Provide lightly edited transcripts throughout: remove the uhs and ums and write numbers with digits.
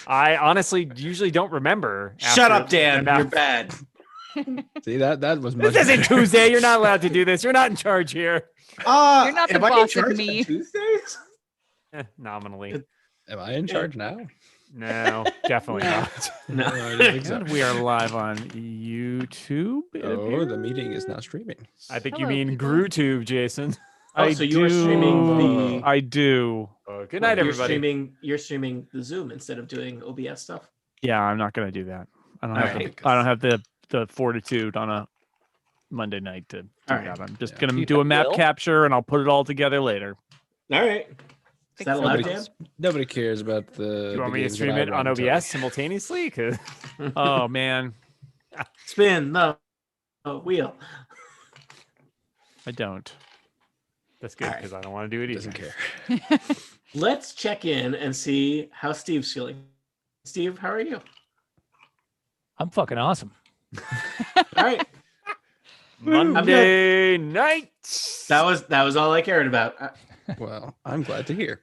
I honestly usually don't remember. Shut after up, Dan. I'm You're out. bad. See, that was much This isn't better. Tuesday. You're not allowed to do this. You're not in charge here. You're not the am I in boss of charge on me. Tuesdays? Nominally. Am I in charge now? No, definitely not. No. I don't think so. And we are live on YouTube. it Oh, the meeting appears. is now streaming. I think you Hello, mean people. GrewTube, Jason. Oh, so you are streaming the- I do. Good night, everybody. You're streaming the Zoom instead of doing OBS stuff. Yeah, I'm not gonna do that. I don't All have. right. I don't have the fortitude on a Monday night to do All right. that. I'm just Yeah. gonna You do a have map Will? capture and I'll put it all together later. All right. Is that allowed, Dan? Nobody cares about the. You want the me to games that stream I it on run, Tony. OBS simultaneously? 'Cause- oh man, Spin the wheel. I don't. That's good All right. because I don't want to do it either. Doesn't care. Let's check in and see how Steve's feeling. Steve, how are you? I'm fucking awesome. All right. Monday night. That was all I cared about. Well, I'm glad to hear.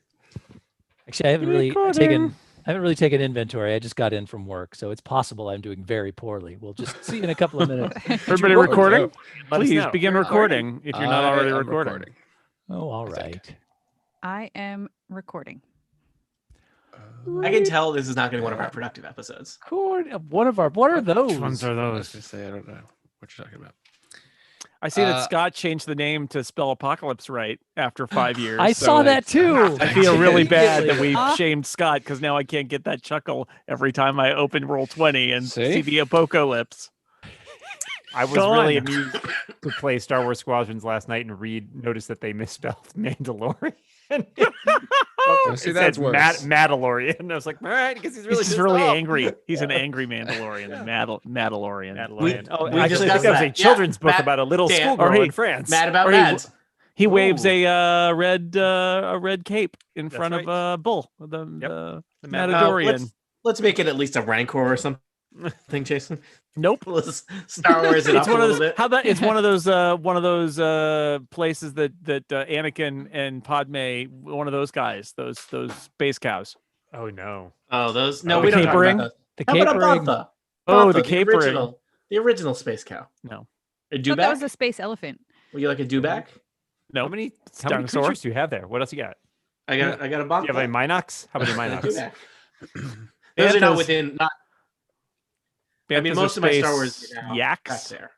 Actually, I haven't Recording. really taken inventory. I just got in from work, so it's possible I'm doing very poorly. We'll just see in a couple of minutes. Everybody Record, recording? so- Please know. begin We're recording if you're not I already am recording. Oh, all I think. right. I am recording. I can tell this is not going to be one of our productive episodes. What are those? Which ones are I was those? gonna say I don't know what you're talking about. I see that Uh, Scott changed the name to spell apocalypse right after 5 years. I so saw that too. I feel really bad that we Ah. shamed Scott because now I can't get that chuckle every time I open Roll20 and See? see the apocalypse. I was Gone. really amused to play Star Wars Squadrons last night and noticed that they misspelled Mandalorian. See, It that's said worse. Mandalorian. I was like, all right, because he's really He's just pissed really off. angry. He's an angry Mandalorian. Mandalorian. We- Oh, we actually, I think discussed that was a that. children's Yeah, book Matt- about a little Dan- schoolgirl or he- in France. Mad about Or he- Mads. He waves Ooh. a red cape in That's Uh, front of right. a bull. The The Matadorian. let's make it at least a Rancor or something, Jason. Nope. Let's Star Wars it It's up one a of little those. bit. How about it's one of those places that Anakin and Padme, one of those guys, those space cows. Oh no. Oh, those. No, Oh, we the don't talk capering? about those. The How about capering. Bantha? Oh, the Bantha, capering. The original space cow. No. A I thought that was dewback? a space elephant. Would you like a dewback? No. How many Dinosaur? creatures do you have there? What else you got? I got a Do Bantha. you have a Minox? How many and a Minox? dewback. Those are not Bantha's- within. Not. I mean, Bantha's most a of my Star space Wars are back yaks. there.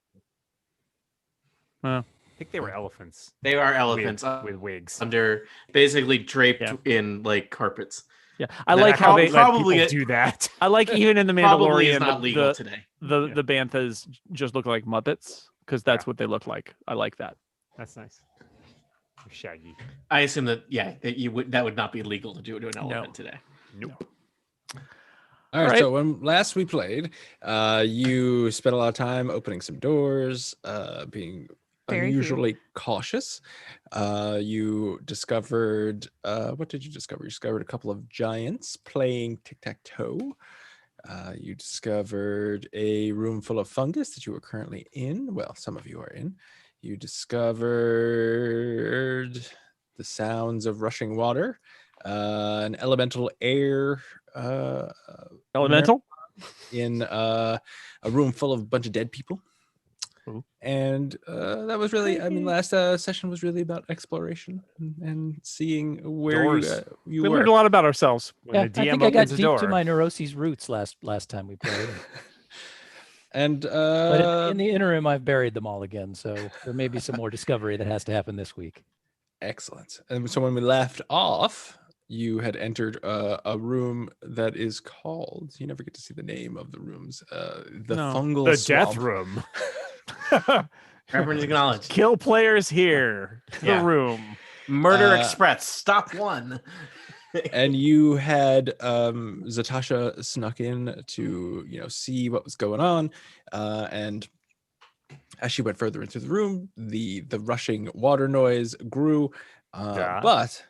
I think they were elephants. They are with- elephants with wigs. under basically draped Yeah. in like carpets. Yeah, I That like how they. prob- probably Let it- people do that. I like even in the Probably is Mandalorian, not legal the, today. the Yeah. the banthas just look like Muppets because that's what they look like. I like that. That's nice. Shaggy. I assume that that would not be legal to do to an elephant today. Nope. All right, Right. so when last we played, you spent a lot of time opening some doors, being Very few. unusually cautious. You discovered what did you discover? You discovered a couple of giants playing tic-tac-toe. You discovered a room full of fungus that you were currently in. Well, some of you are in. You discovered the sounds of rushing water, an elemental air Elemental. in a room full of a bunch of dead people. Ooh. And that was really, I mean, last session was really about exploration and seeing where Doors. you We were. learned a lot about ourselves. When Yeah, the I DM think I got opens the deep door. to my neuroses roots last time we played. And But in the interim, I've buried them all again. So there may be some more discovery that has to happen this week. excellent. And so when we left off, you had entered a room that is called, you never get to see the name of the rooms, the No. fungal The swamp. death room. Reverend acknowledged. Kill players here. Yeah. The room. Murder Uh, Express. Stop one. And you had Zatasha snuck in to see what was going on, and as she went further into the room, the rushing water noise grew, Yeah. but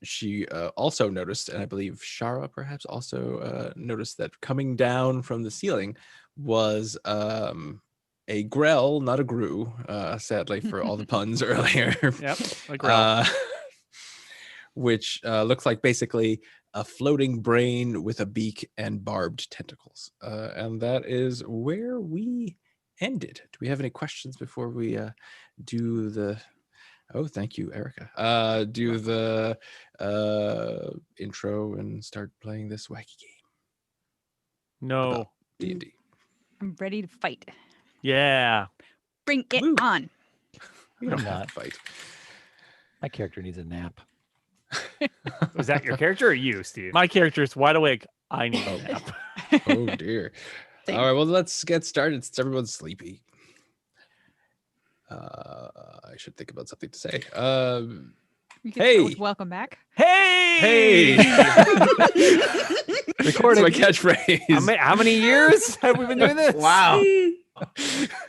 she also noticed, and I believe Shara perhaps also noticed, that coming down from the ceiling was a grell, not a gru, sadly for all the puns earlier. Yep. Like Ralph. Which looks like basically a floating brain with a beak and barbed tentacles. And that is where we ended. Do we have any questions before we do the... Oh, thank you, Erica. Do the intro and start playing this wacky game No. about D&D. I'm ready to fight. Yeah. Bring it Woo. on. We don't I'm have not. to fight. My character needs a nap. Was that your character or you, Steve? My character is wide awake. I need a nap. Oh dear. Same. All right, well, let's get started since everyone's sleepy. I should think about something to say. You can start with Hey. welcome back. Hey! That's Recording. my catchphrase. How many years have we been doing this? Wow.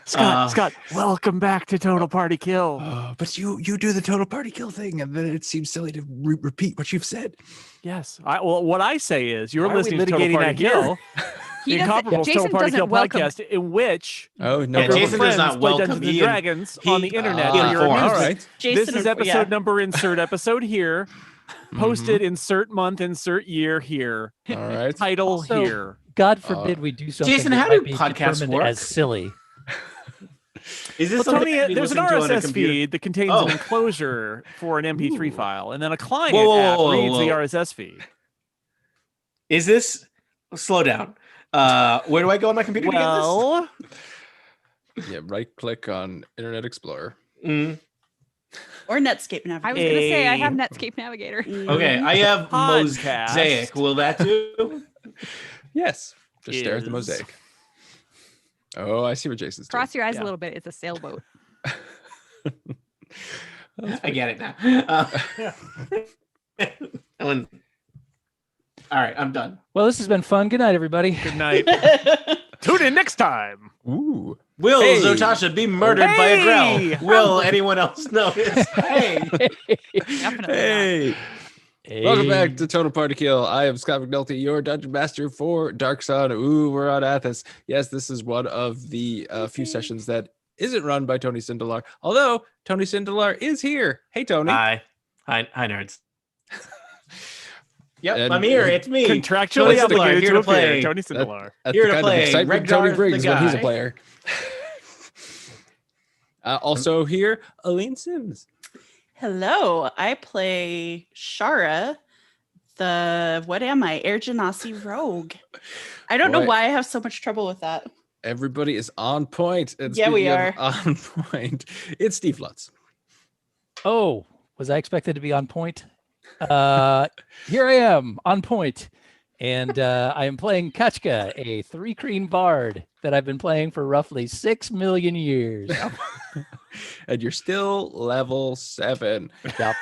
Scott, welcome back to Total Party Kill. But you do the total party kill thing, and then it seems silly to repeat what you've said. Yes. Well, what I say is you're Why are we listening to Total litigating Party that here? Kill, He the doesn't- Incomparable Jason Total Party doesn't Kill welcome- podcast, in which Oh no, Yeah, a group of Jason does friends not play welcome. Dungeons and He- Dragons on the he- internet he for your informs. All amusement. right. This is episode number, insert episode here. Posted, Mm-hmm. insert month, insert year here. All right. Title Also- here. God forbid we do something Jason, that how might do be podcasts determined work? as silly. Is this Well, something Tony, that we there's an listen to on a RSS computer? feed that contains Oh. an enclosure for an MP3 Ooh. file, and then a client Whoa, whoa, app whoa, reads the whoa. RSS feed. Is this? Slow down. Where do I go on my computer Well, Yeah, right click on Internet Explorer. to get this? Or Netscape Navigator. I was going to say I have A- Netscape Navigator. Okay, I have Podcast. Mosaic. Will that do? Yes. Just stare at the Is- mosaic. Oh, I see what Jason's doing. Cross your eyes Yeah. a little bit. It's a sailboat. I get it now. Ellen. All right, I'm done. Well, this has been fun. Good night, everybody. good night. Tune in next time. Ooh. Will Hey. Zotasha be murdered by a Hey. drow? Will anyone else notice? Hey. Definitely. Hey. Welcome back to Total Party Kill. I am Scott McNulty, your dungeon master for Dark Sun. Ooh, we're on Athos. Yes, this is one of the few sessions that isn't run by Tony Sindelar. Although Tony Sindelar is here. Hey, Tony. Hi, nerds. Yep, And- I'm here. It's me. Contractually Tony Sindelar, obligated here to to play. appear. Tony Sindelar. That's Here the to kind of play excitement Regdar Tony the brings when he's a guy. player. Also here, Aline Sims. Hello, I play Shara, the what am I? Air Genasi rogue. I don't Boy. know why I have so much trouble with that. Everybody is on point. And Yeah, we speaking of are. on point. It's Steve Lutz. Oh, was I expected to be on point? Here I am on point. And I am playing Kachka, a 3-creen bard that I've been playing for roughly 6 million years. And you're still level 7. Yep.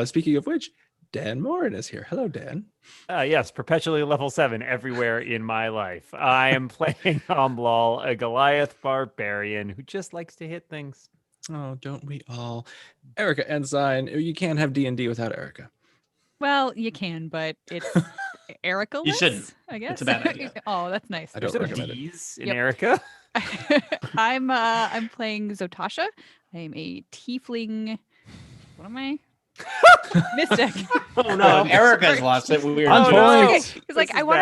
Speaking of which, Dan Morin is here. Hello, Dan. Yes, perpetually level 7 everywhere in my life. I am playing Omblal, a Goliath barbarian who just likes to hit things. Oh, don't we all? Erica Ensign. You can't have D&D without Erica. Well, you can, but it's Erica. You shouldn't. I guess. It's a bad idea. Oh, that's nice. I There's don't some recommend it. D's in Yep. Erica. I'm playing Zotasha. I am a tiefling. What am I? Mystic. Oh no, Oh, Erica's sorry. lost it. Weird. On Oh, point. no. It's like This I is want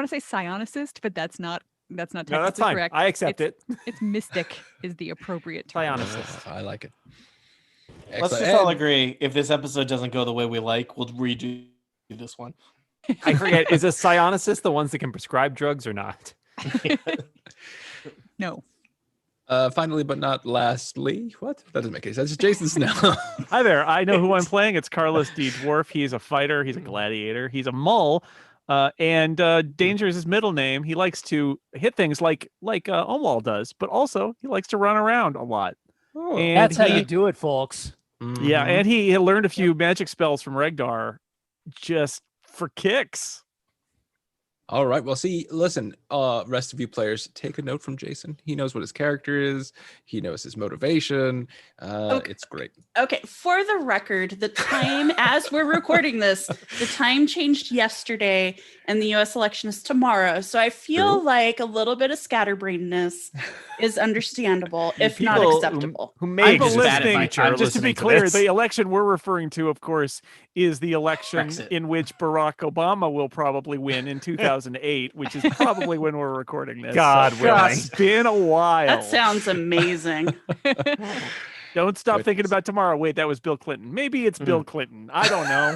to bad. say psionicist, but that's not technically No, that's fine. correct. I accept it. It's mystic is the appropriate term. Psionicist. I like it. Let's Excellent. just all And agree. If this episode doesn't go the way we like, we'll redo this one. I forget, is a psionicist the ones that can prescribe drugs or not? No. Finally, but not lastly, what? That doesn't make any sense. It's Jason Snell. Hi there. I know who I'm playing. It's Carlos D. Dwarf. He's a fighter. He's a gladiator. He's a mull. And Danger is his middle name. He likes to hit things like Omwal does, but also he likes to run around a lot. Oh, And That's how he- you do it, folks. Yeah, mhm. and he learned a few magic spells from Regdar just for kicks. All right. Well, see, listen, rest of you players, take a note from Jason. He knows what his character is. He knows his motivation. Okay. It's great. Okay, for the record, the time as we're recording this, the time changed yesterday and the US election is tomorrow. So I feel True. like a little bit of scatterbrainedness is understandable, if not People acceptable. Who I'm may just exist bad in at the my future time. are Just to be listening clear, this. the election we're referring to, of course, is the election Brexit. in which Barack Obama will probably win in 2008, which is probably when we're recording this. God so willing. It's been a while. That sounds amazing. Don't stop thinking Goodness. about tomorrow. Wait, that was Bill Clinton. Maybe it's Bill Clinton. I don't know.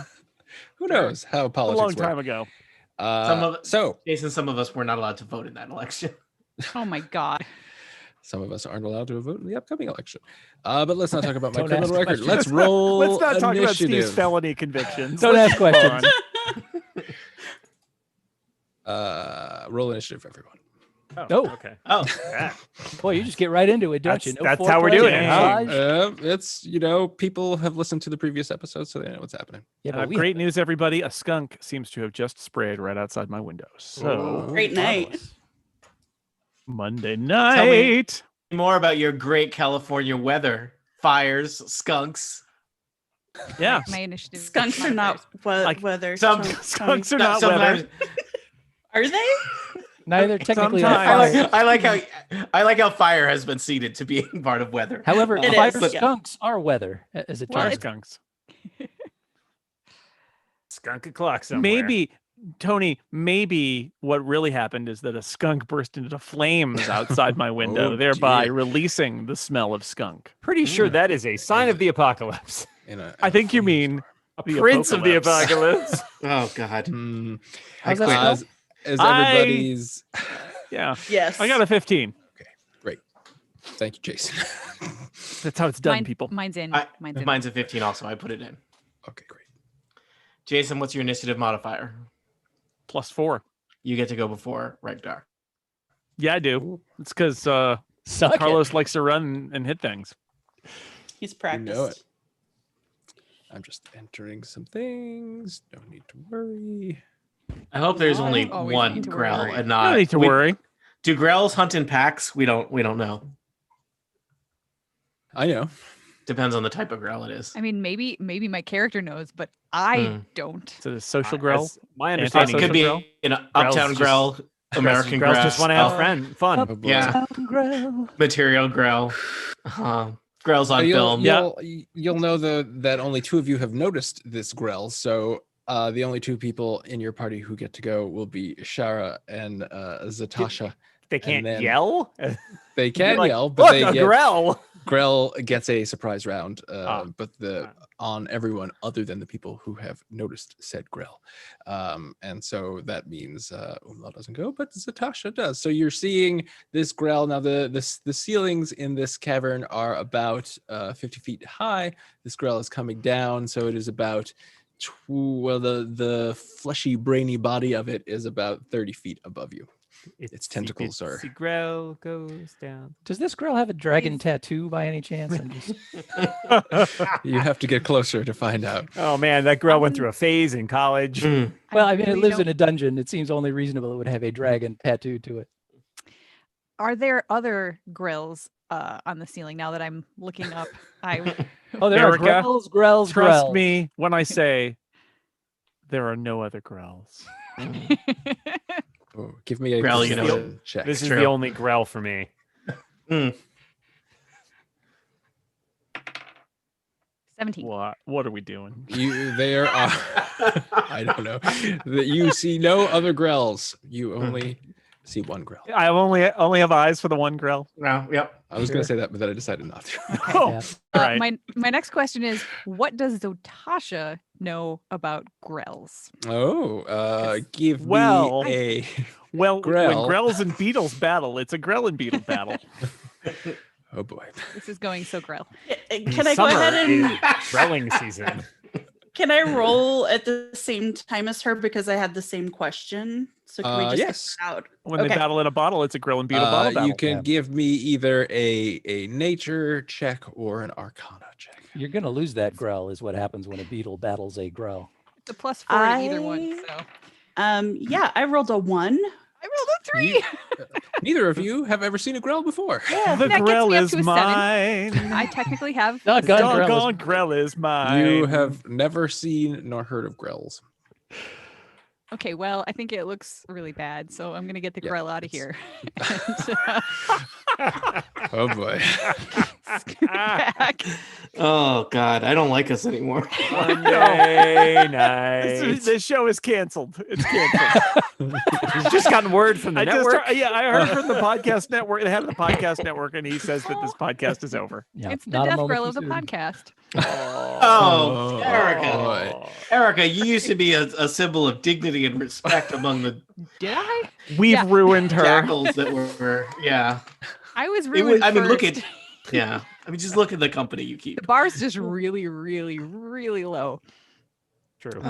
Who knows how A politics long work? time ago. Some of So Jason, some of us were not allowed to vote in that election. Oh my god. some of us aren't allowed to vote in the upcoming election. But let's not talk about my Don't criminal ask record. questions. Let's roll Let's not talk about Steve's initiative. felony convictions. Don't Let's ask move questions. on. Roll initiative, everyone. Oh. Okay. Oh, Yeah. Boy, you just get right into it, don't you? That's how we're foreplay, doing no it, huh? massage. It's people have listened to the previous episodes, so they know what's happening. Yeah, but we Great news, everybody. A skunk seems to have just sprayed right outside my window. So, Great night. marvelous. Monday me. night. more about your great California weather, fires, skunks. Yeah. My initiative. Skunks are not Like, weather. some Tony. Skunks are No, not sometimes- weather. Are they? Neither technically are Sometimes. fire. I like how fire has been ceded to being part of weather. However, It fire is, yeah. skunks are weather, as it Fire turns out. skunks. Skunk o'clock somewhere. Maybe, Tony, maybe what really happened is that a skunk burst into flames outside my window, Oh, thereby dear. releasing the smell of skunk. Pretty sure that is a sign of the apocalypse. I think you mean A The prince of the apocalypse. apocalypse. Oh God. How's that smell? As I- everybody's. Yeah. Yes. I got a 15. Great. Thank you, Jason. That's how it's done, people. Mine's in. I, Mine's in. mine's a 15 also. I put it in. Okay, great. Jason, what's your initiative modifier? +4. You get to go before Regdar. Yeah, I do. It's because Suck Carlos it. likes to run and hit things. He's You practiced. know it. I'm just entering some things. No need to worry. I hope there's only Always one need to Grell worry. and No not. need to worry. Do Grells hunt in packs? We don't know. I know. Depends on the type of Grell it is. I mean, maybe my character knows, but I Hmm. don't. It's a social grell. That's my Anti- understanding. It could be Grell? an Grell's uptown just- Grell, American Grells Grell, just want to have fun. Oh, boy. yeah. Grell. material Grell. Grell's on film. You'll know that only two of you have noticed this Grell. So the only two people in your party who get to go will be Shara and Zatasha. They can't then- yell. They can Like, yell, but Look, they a get Grell. Grell gets a surprise round. Ah. But on everyone other than the people who have noticed said Grell. And so that means Umlaut doesn't go, but Zatasha does. So you're seeing this Grell. Now the ceilings in this cavern are about 50 feet high. This Grell is coming down, so it is about the fleshy, brainy body of it is about 30 feet above you. Its tentacles are- The Grell goes down. Does this girl have a dragon tattoo by any chance? I'm just... You have to get closer to find out. Oh man, that Grell went through a phase in college. Mm. Well, I mean, it really lives in don't- a dungeon. It seems only reasonable it would have a dragon tattooed to it. Are there other grills on the ceiling now that I'm looking up? I Oh, there Erica, are grells, grells, Trust grells. me when I say there are no other grells. Oh, give me a Grell, you know perception check. This is True. the only Grell for me. 17. What are we doing? There are. I don't know. You see no other Grells. You only see one Grell. I only have eyes for the one grell. No, yep. I was going to say that, but then I decided not to. Oh, Yeah. right. My next question is, what does Zotasha know about grells? Give Well- me Well, Grell. when grells and beetles battle, it's a grell and beetle battle. oh boy. This is going so grell. Can I go ahead and Grelling season. can I roll at the same time as her because I had the same question? So can we just Yes. get it out? When they Okay. battle in a bottle, it's a grell and beetle bottle battle. You can Yeah. give me either a nature check or an arcana check. You're going to lose that grell is what happens when a beetle battles a grell. It's a +4 to either one. So Yeah, I rolled a 1. I rolled a 3. Neither of you have ever seen a Grell before. Yeah, The that gets Grell me up is to a 7. mine. I technically have. Doggone Grell is- Doggone Grell is mine. You have never seen nor heard of Grells. Okay, well, I think it looks really bad, so I'm gonna get the Yeah, Grell out of it's- here. And, Oh boy. scoot back. Oh God, I don't like us anymore. Monday night. This show is canceled. It's canceled. We've just gotten word from the I network. I heard from the podcast network, the head of the podcast network, and he says that this podcast is over. Yeah, It's the not a death moment Grell too of the soon. podcast. Oh, Erica. boy. Erica, you used to be a symbol of dignity and respect among the Did I? We've Yeah. ruined her. jackals that were. Yeah, I was It ruined. was, I mean, look first. at. Yeah, I mean, just look at the company you keep. The bar's just really, really, really low. True.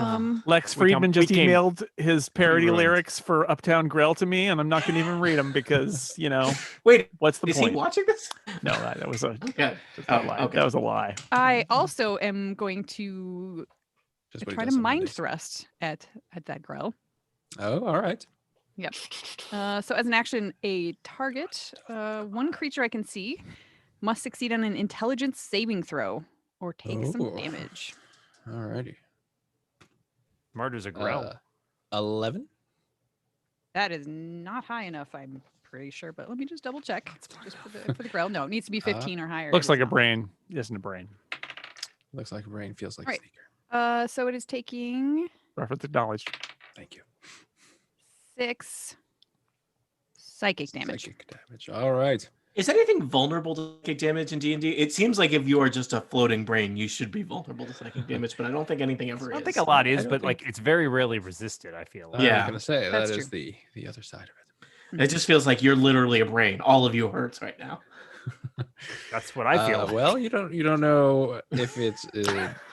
Lex We Friedman just we came emailed his parody ruined. lyrics for Uptown Grell to me, and I'm not going to even read them because, Wait, what's the is point? he watching this? No, that was a, Okay. that, lie. okay. That was a lie. I also am going to Just what he try does to on mind Mondays. thrust at that Grell. Oh, all right. Yep. So as an action, a target, one creature I can see, must succeed on an intelligence saving throw or take some Oh. damage. All righty. Murder's a Grell. 11. That is not high enough, I'm pretty sure, but let me just double check. Just for the Grell. No, it needs to be 15 or higher. Looks It is like a not. brain. It isn't a brain. Looks like a brain, feels like Right. a sneaker. So it is taking Reference acknowledged. Thank you. 6 psychic damage. Psychic damage. All right. Is anything vulnerable to psychic damage in D&D? It seems like if you are just a floating brain, you should be vulnerable to psychic damage, but I don't think anything ever I don't is. think a lot I is, don't but think- like it's very rarely resisted. I feel. Like. I Yeah. was gonna say That's that is true. the other side of it. It just feels like you're literally a brain. All of you hurts right now. That's what I feel. Well, you don't know if it's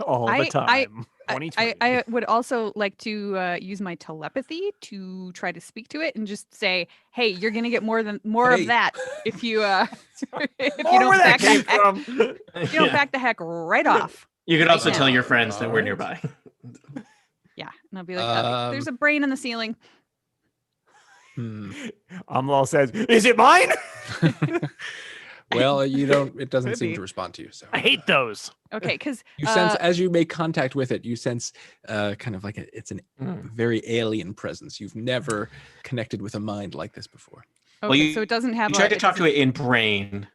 All I- the time. I, 2020. I would also like to use my telepathy to try to speak to it and just say, "Hey, you're gonna get more Hey. of that if you if you More don't where that back came the heck, from. if you don't Yeah. back the heck right off." You could also now. tell your friends that we're Alright. nearby. Yeah, and I'll be like, "There's a brain in the ceiling." Amlal says, "Is it mine?" well, you don't. It doesn't Could seem be. to respond to you. So I hate those. Okay, because you sense as you make contact with it, you sense kind of like it's an very alien presence. You've never connected with a mind like this before. Well, okay, you- so it doesn't have. You tried to talk to it in brain.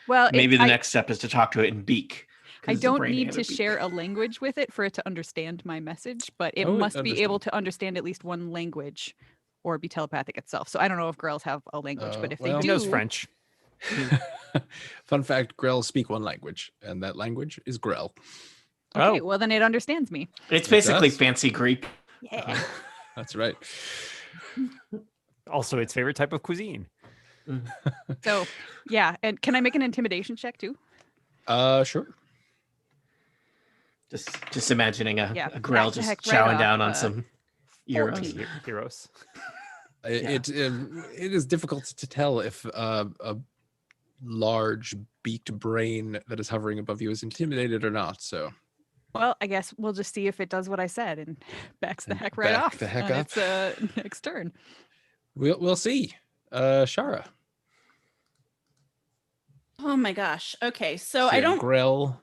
Well, Maybe the next step is to talk to it in beak. 'cause I it's a don't brain need and to a beak. share a language with it for it to understand my message, but it Oh, it must be able understands. to understand at least one language or be telepathic itself. So I don't know if Grells have a language, but if well, they He do, knows French. Fun fact: Grell speak one language, and that language is Grell. okay, Oh. well then it understands me. It's It basically does. fancy Greek. Yeah. That's right. Also, its favorite type of cuisine. So yeah, and can I make an intimidation check too? Sure. Just imagining a Yeah, Grell back the just heck right chowing off, down on uh, some 14. euros. Heroes. It is difficult to tell if a large beaked brain that is hovering above you is intimidated or not. So Well, I guess we'll just see if it does what I said and backs the And heck right back off. the heck on up. Its next turn. we'll see. Shara. Oh my gosh. Okay, so See I a don't Grell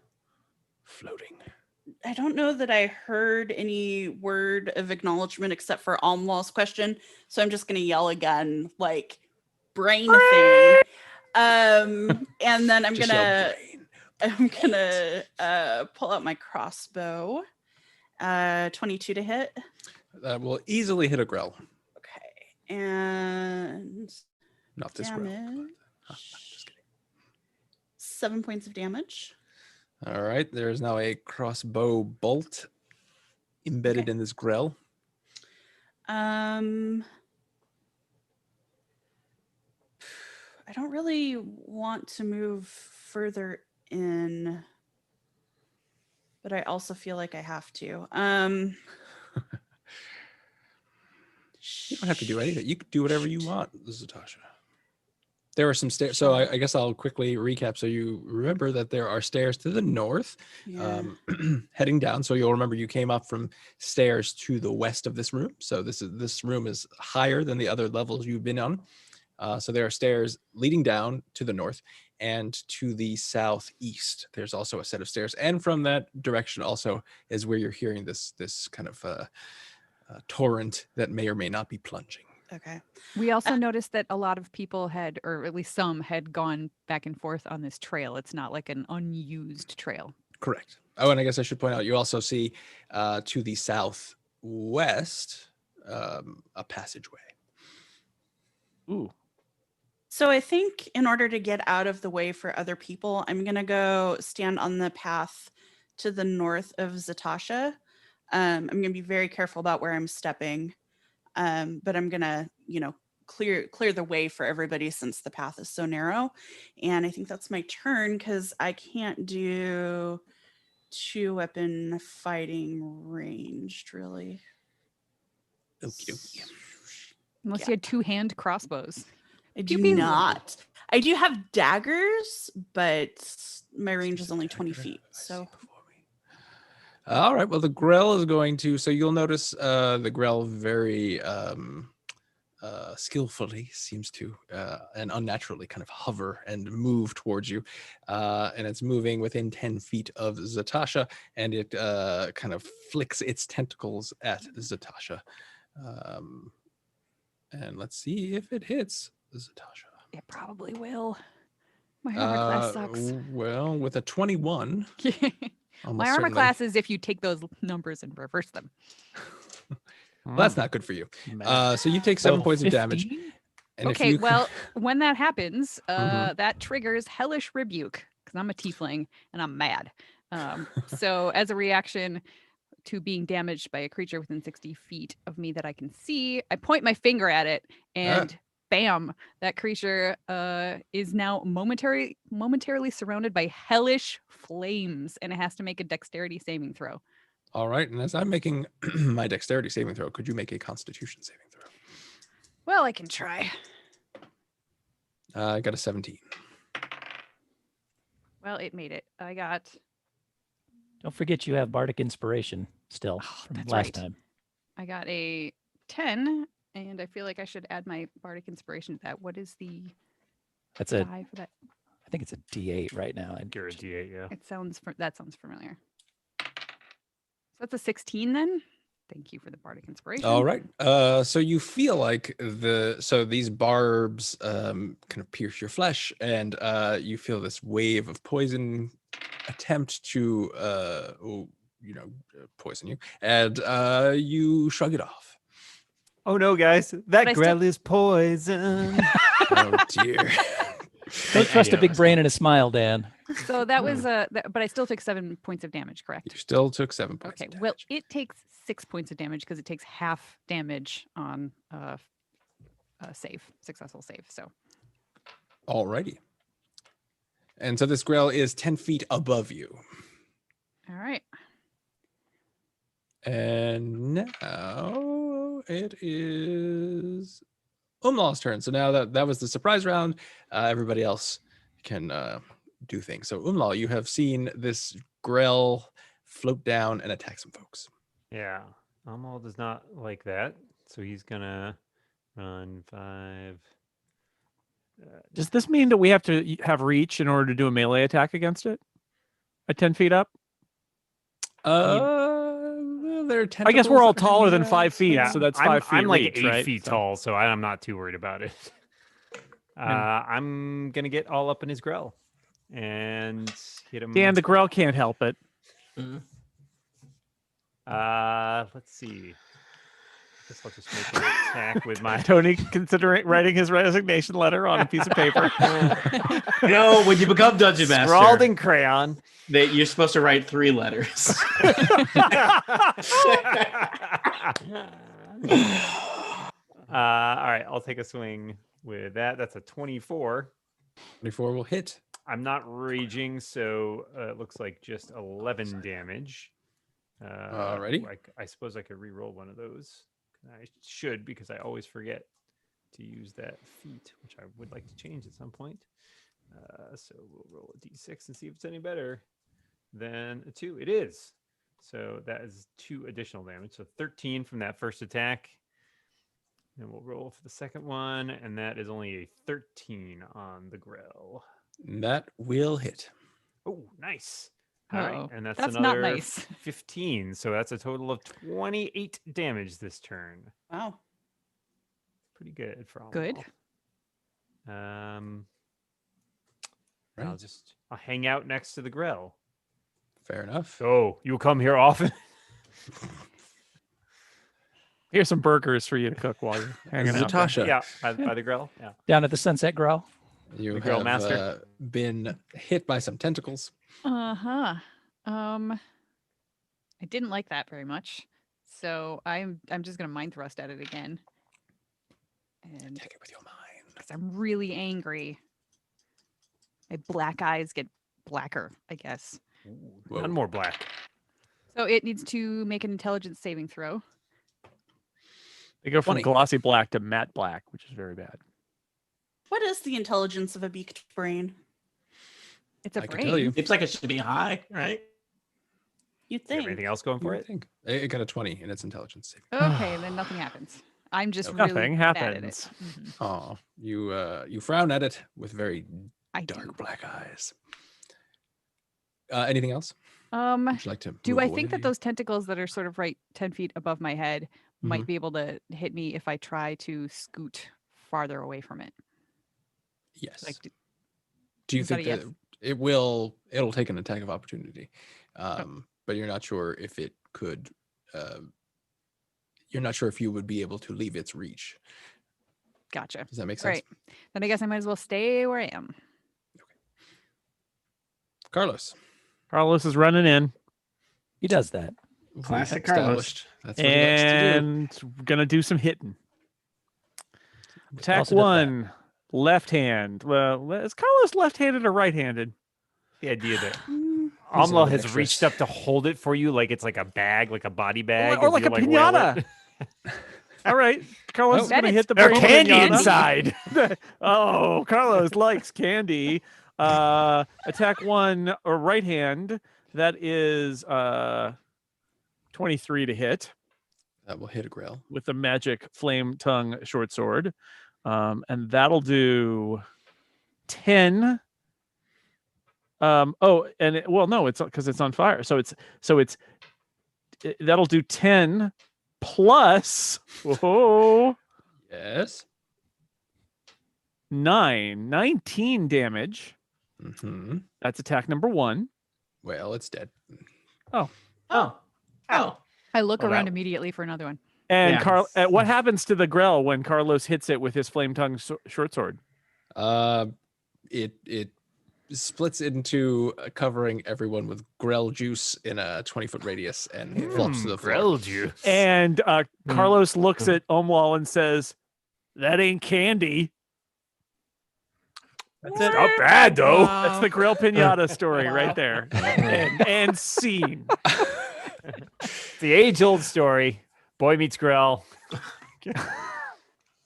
floating. know that I heard any word of acknowledgement except for Almlaw's question. So I'm just gonna yell again, like brain thing. And then I'm Just yell, gonna "Brain." I'm gonna pull out my crossbow. 22 to hit. That will easily hit a Grell. Okay. And Not this Grell. damage. Just kidding. 7 points of damage. All right. There is now a crossbow bolt embedded in this Grell. I don't really want to move further in, but I also feel like I have to. You don't have to do anything. You can do whatever you want, Zatasha. There are some stairs. So I guess I'll quickly recap. So you remember that there are stairs to the north, Yeah. heading down. So you'll remember you came up from stairs to the west of this room. So this room is higher than the other levels you've been on. So there are stairs leading down to the north and to the southeast. There's also a set of stairs, and from that direction also is where you're hearing this kind of torrent that may or may not be plunging. Okay. We also noticed that a lot of people had, or at least some, had gone back and forth on this trail. It's not like an unused trail. Correct. Oh, and I guess I should point out, you also see to the southwest a passageway. Ooh. So I think in order to get out of the way for other people, I'm going to go stand on the path to the north of Zatasha. I'm going to be very careful about where I'm stepping. But I'm going to, clear the way for everybody since the path is so narrow. And I think that's my turn because I can't do 2-weapon fighting ranged, really. Okie dokie. Unless Yeah. you had 2-hand crossbows. I Pew do pew. not. I do have daggers, but my range is only 20 feet. So All right. Well, the Grell is going to. So you'll notice the Grell very skillfully seems to and unnaturally kind of hover and move towards you, and it's moving within 10 feet of Zatasha, and it kind of flicks its tentacles at Zatasha. And let's see if it hits Zatasha. It probably will. My armor class sucks. Well, with a 21. almost My armor certainly- class is if you take those numbers and reverse them. Well, that's not good for you. Math. So you take 7 points of damage. 15? And if Okay, you well, when that happens, Mhm. that triggers Hellish Rebuke because I'm a tiefling and I'm mad. So as a reaction to being damaged by a creature within 60 feet of me that I can see, I point my finger at it and bam, that creature is now momentarily surrounded by hellish flames and it has to make a dexterity saving throw. All right, and as I'm making my dexterity saving throw, could you make a constitution saving throw? Well, I can try. I got a 17. Well, it made it. I got Don't forget you have Bardic Inspiration still Oh, from that's last right. time. a 10, and I feel like I should add my Bardic Inspiration to that. What is the That's a, die for that? I think it's a D8 right now. You're a D8, yeah. That sounds familiar. So that's a 16 then. Thank you for the Bardic Inspiration. All right. So you feel like these barbs kind of pierce your flesh, and you feel this wave of poison attempt to poison you, and you shrug it off. Oh no, guys, I that still- Grell is poison. Oh dear. Don't trust a idea big was brain and a smile, Dan. So that was but I still took 7 points of damage, correct? You still took 7 points. Okay. of Well, damage. it takes 6 points of damage because it takes half damage on successful save. So Alrighty. And so this Grell is 10 feet above you. all right. And now it is Umlaw's turn. So now that was the surprise round, everybody else can do things. So Umlaw, you have seen this Grell float down and attack some folks. Yeah, Amal does not like that, so he's gonna run 5. Does this mean that we have to have reach in order to do a melee attack against it? At 10 feet up? There are I guess we're all tentacles taller than underneath 5 that, feet, Yeah, so that's I'm, 5 feet I'm like reach, 8 right? feet So- tall, so I'm not too worried about it. I'm gonna get all up in his Grell and hit him. Dan, the Grell can't help it. Mhm. Let's see. Guess I'll just make an attack with my. Tony considering writing his resignation letter on a piece of paper. No, when you become dungeon master, Scrawled in crayon. you're supposed to write 3 letters. All right, I'll take a swing with that. That's a 24. 24 will hit. I'm not raging, so it looks like just 11 damage. Alrighty. I suppose I could re-roll one of those. I should because I always forget to use that feat, which I would like to change at some point. So we'll roll a d6 and see if it's any better than a 2. It is. So that is 2 additional damage. So 13 from that first attack. And we'll roll for the second one, and that is only a 13 on the Grell. That will hit. Oh, nice. All right, Uh-oh. and that's That's another not nice. 15. So that's a total of 28 damage this turn. Wow. Pretty good for all. Good. I'll Right. I'll hang out next to the Grell. Fair enough. So you'll come here often. Here's some burgers for you to cook while you're hanging out. Zatasha, Yeah, by the Grill. Yeah. Down at the Sunset Growl. you The Grill have Master. been hit by some tentacles. Uh-huh. I didn't like that very much. So I'm just gonna mind thrust at it again. And Take it with your mind. because I'm really angry. My black eyes get blacker, I guess. Whoa. None more black. So it needs to make an intelligence saving throw. They go from 20. glossy black to matte black, which is very bad. What is the intelligence of a beaked brain? It's a I brain. can tell you. Seems like it should be high, right? You'd Do you have think. anything else going You for would it? think. It got a 20 in its intelligence save. Okay, then nothing happens. I'm just Okay. really Nothing bad at it. happens. Mhm. Oh, you frown at it with very I dark do. black eyes. Anything else? Would you like to? Do move I away think that here? those tentacles that are sort of right 10 feet above my head might Mhm. be able to hit me if I try to scoot farther away from it? Yes. Like, Do you is that think a that yes? it will? It'll take an attack of opportunity, but you're not sure if it could. You're not sure if you would be able to leave its reach. gotcha. Does that make All sense? right. Then I guess I might as well stay where I am. Carlos. Carlos is running in He does that. we Classic have Carlos. established That's what he likes to do. and gonna do some hitting. Attack also does that. 1, left hand. Well, is Carlos left-handed or right-handed? The idea that Mm, He's Amla an has extras. reached up to hold it for you like it's like a bag, like a body bag. or as like you, a wail pinata. it. All right, Carlos Oh. is gonna Bet hit the There's brain candy pinata. inside. Oh, Carlos likes candy. Attack 1 or right hand. That is 23 to hit That will hit a grill. with the magic flame tongue short sword. And that'll do 10. No, it's because it's on fire. So that'll do 10 plus Yes. 19 damage. hmm That's attack number 1. Well, it's dead. Oh. Oh. I look Well, around that- immediately for another one. And Yeah. what happens to the Grell when Carlos hits it with his flame tongue short sword? It splits into covering everyone with grell juice in a 20-foot radius and flops to the floor. Grilled you. And Carlos looks at Omwal and says, "That ain't candy." That's it. Not bad though. That's the Grill Pinata story right there. And scene. It's the age-old story. Boy meets Grell.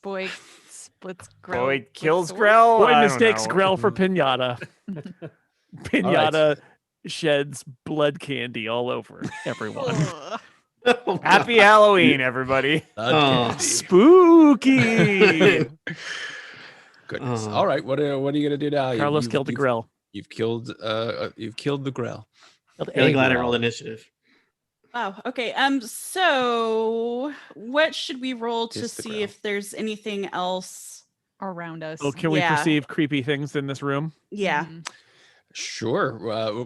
Boy splits Grell. Boy with kills sword? Grell. Boy I don't mistakes know. Grell for Pinata. Pinata sheds blood candy all over everyone. Ugh. Oh, Happy God. Halloween, everybody. Oh. Spooky. Goodness. Oh. All right. What are you gonna do now? Carlos killed the Grill. You've killed the grell. Really glad I rolled initiative. Wow. Okay. So what should we roll to Is the see ground. if there's anything else? Around us. Oh, can we Yeah. perceive creepy things in this room? Yeah. Mhm. Sure.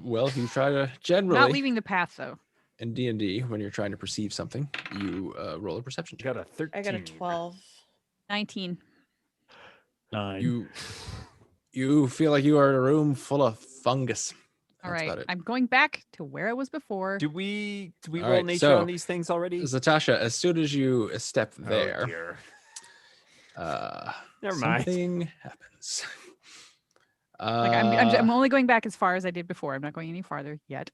Well, you try to generally Not leaving the path though. in D&D when you're trying to perceive something, you roll a perception You check. got a 13. I got a 12. 19. 9. You feel like you are in a room full of fungus. All That's right. about it. I'm going back to where I was before. Do we All roll right, nature so- on these things already? Zatasha, as soon as you step Oh, there, dear. Never something happens. Like I'm only going back as far as I did before. I'm not going any farther yet.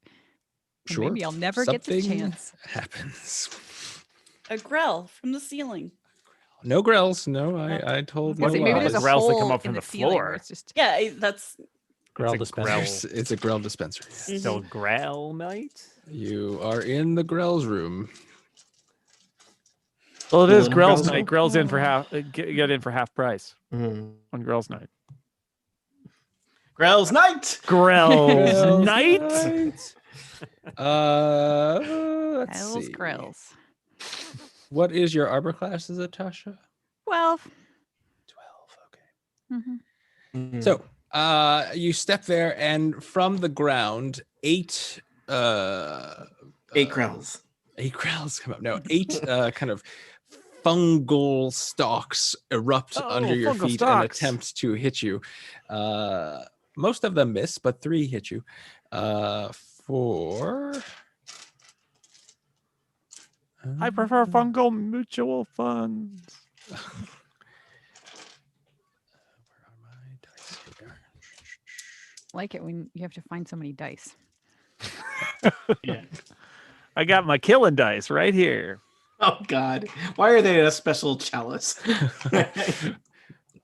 And sure. Maybe I'll never get the something chance. happens. A grell from the ceiling. No grells. No, I told Let's no see, maybe there's a lies. grells that come hole up in from the the ceiling where floor. it's just Yeah, that's Grell a dispenser. grell. It's a grell dispenser. Yes. Mhm. Still Grail Knight. You are in the grell's room. Well, it Still is in Grell's Grell's night. room? Grell's in for half. Get in for half price Mm. on Grell's night. Grell's night. Grell's Grell's night. night. Let's Hells see. Grills. What is your armor class, Zatasha? 12. 12. Okay. Mhm. Mm. So you step there, and from the ground, eight Grells. 8 grells come up. No, 8 kind of fungal stalks erupt Oh, under your fungal feet and stalks. attempt to hit you. Most of them miss, but 3 hit you. For I prefer fungal mutual funds. Where are my dice here? Like it when you have to find so many dice. Yeah. I got my killing dice right here. Oh God. Why are they in a special chalice?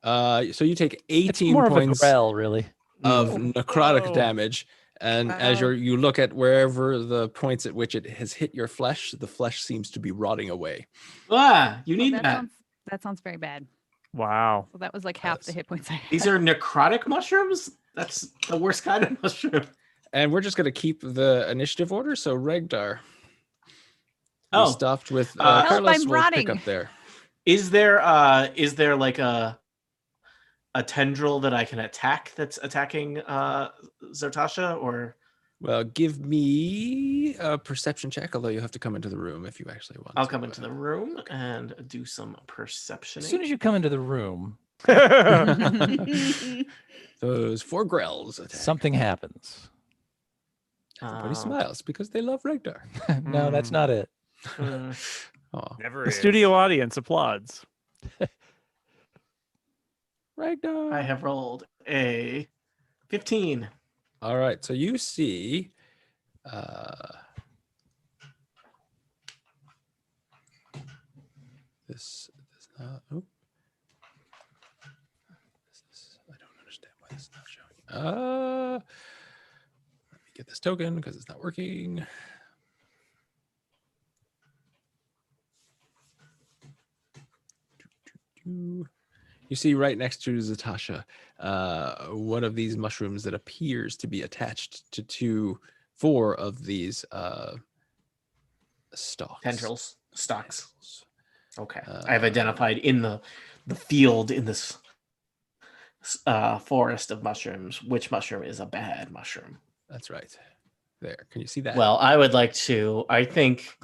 So you take It's 18 more of a points grell, really. of Mm. necrotic Whoa. damage. And as Wow. you look at wherever the points at which it has hit your flesh, the flesh seems to be rotting away. Ah, you Well, need that. that sounds very bad. Wow. So that was like half the Yes. hit points I had. These are necrotic mushrooms? That's the worst kind of mushroom. And we're just going to keep the initiative order. So Regdar, we Oh, stopped with Help, Carlos. I'm We'll pick rotting. up there. is there like a tendril that I can attack that's attacking Zartasha, or Well, give me a perception check, although you have to come into the room if you actually want I'll to. come into the room and do some perception. As soon as you come into the room, Those 4 grells attack. something happens. Everybody smiles because they love Regdar. No, that's not it. Oh, Never The is. studio audience applauds. Regdar. I have rolled a 15. All right, so you see this oh. I don't understand why this is not showing. Let me get this token because it's not working. You see right next to Zatasha, one of these mushrooms that appears to be attached to 4 of these stalks. Tendrils, stalks. Tendrils. Okay. I have identified in the field in this forest of mushrooms which mushroom is a bad mushroom. That's right. There. Can you see that? Well, I would like to. I think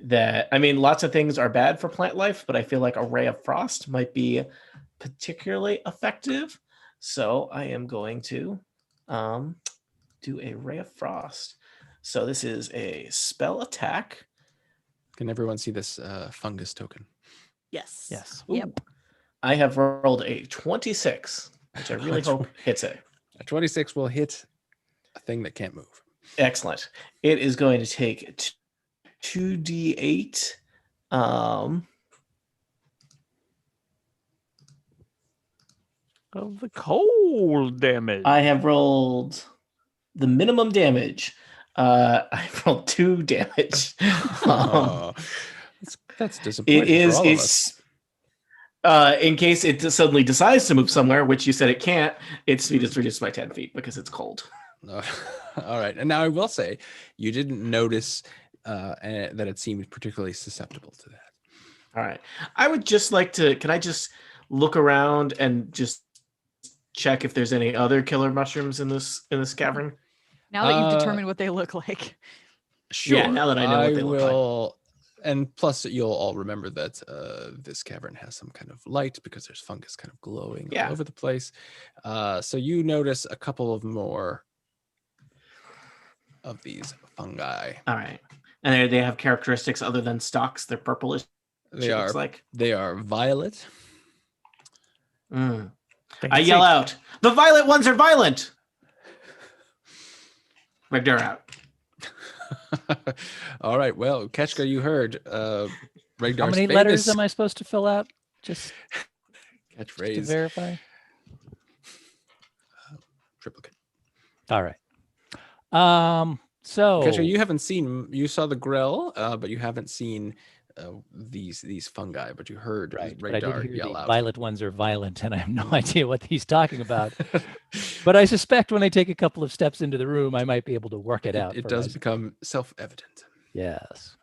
that, I mean, lots of things are bad for plant life, but I feel like a ray of frost might be particularly effective. So I am going to do a ray of frost. So this is a spell attack. Can everyone see this fungus token? Yes. Yes. Yep. Ooh. I have rolled a 26, which I really hope hits it. A 26 will hit a thing that can't move. Excellent. It is going to take 2d8 Of the cold damage. I have rolled the minimum damage. I've rolled 2 damage. Oh, that's disappointing. It is for all of us. it's in case it suddenly decides to move somewhere, which you said it can't, its speed is reduced by 10 feet because it's cold. No. All right. And now I will say you didn't notice that it seemed particularly susceptible to that. All right. I would just like to, can I just look around and just check if there's any other killer mushrooms in this cavern? Now that you've Uh, determined what they look like. Sure. Yeah, now that I know what they look like. will, and plus you'll all remember that this cavern has some kind of light because there's fungus kind of glowing Yeah. all over the place. So you notice a couple of more of these fungi. All right. And they have characteristics other than stalks. They're purplish. They it are looks like. they are violet. Mm. They I can yell see- out, "The violet ones are violent!" Regdar out. All right. Well, Ketchka, you heard. How Regdar's many letters famous- am I supposed to fill out? Just to Catchphrase. verify. Triplicate. All right. So Katja, you haven't seen. You saw the Grell, but you haven't seen these fungi. But you heard right, but I did Radar hear yell the out. violet ones are violent, and I have no idea what he's talking about. But I suspect when I take a couple of steps into the room, I might be able to work it out. It for does myself. become self-evident. Yes.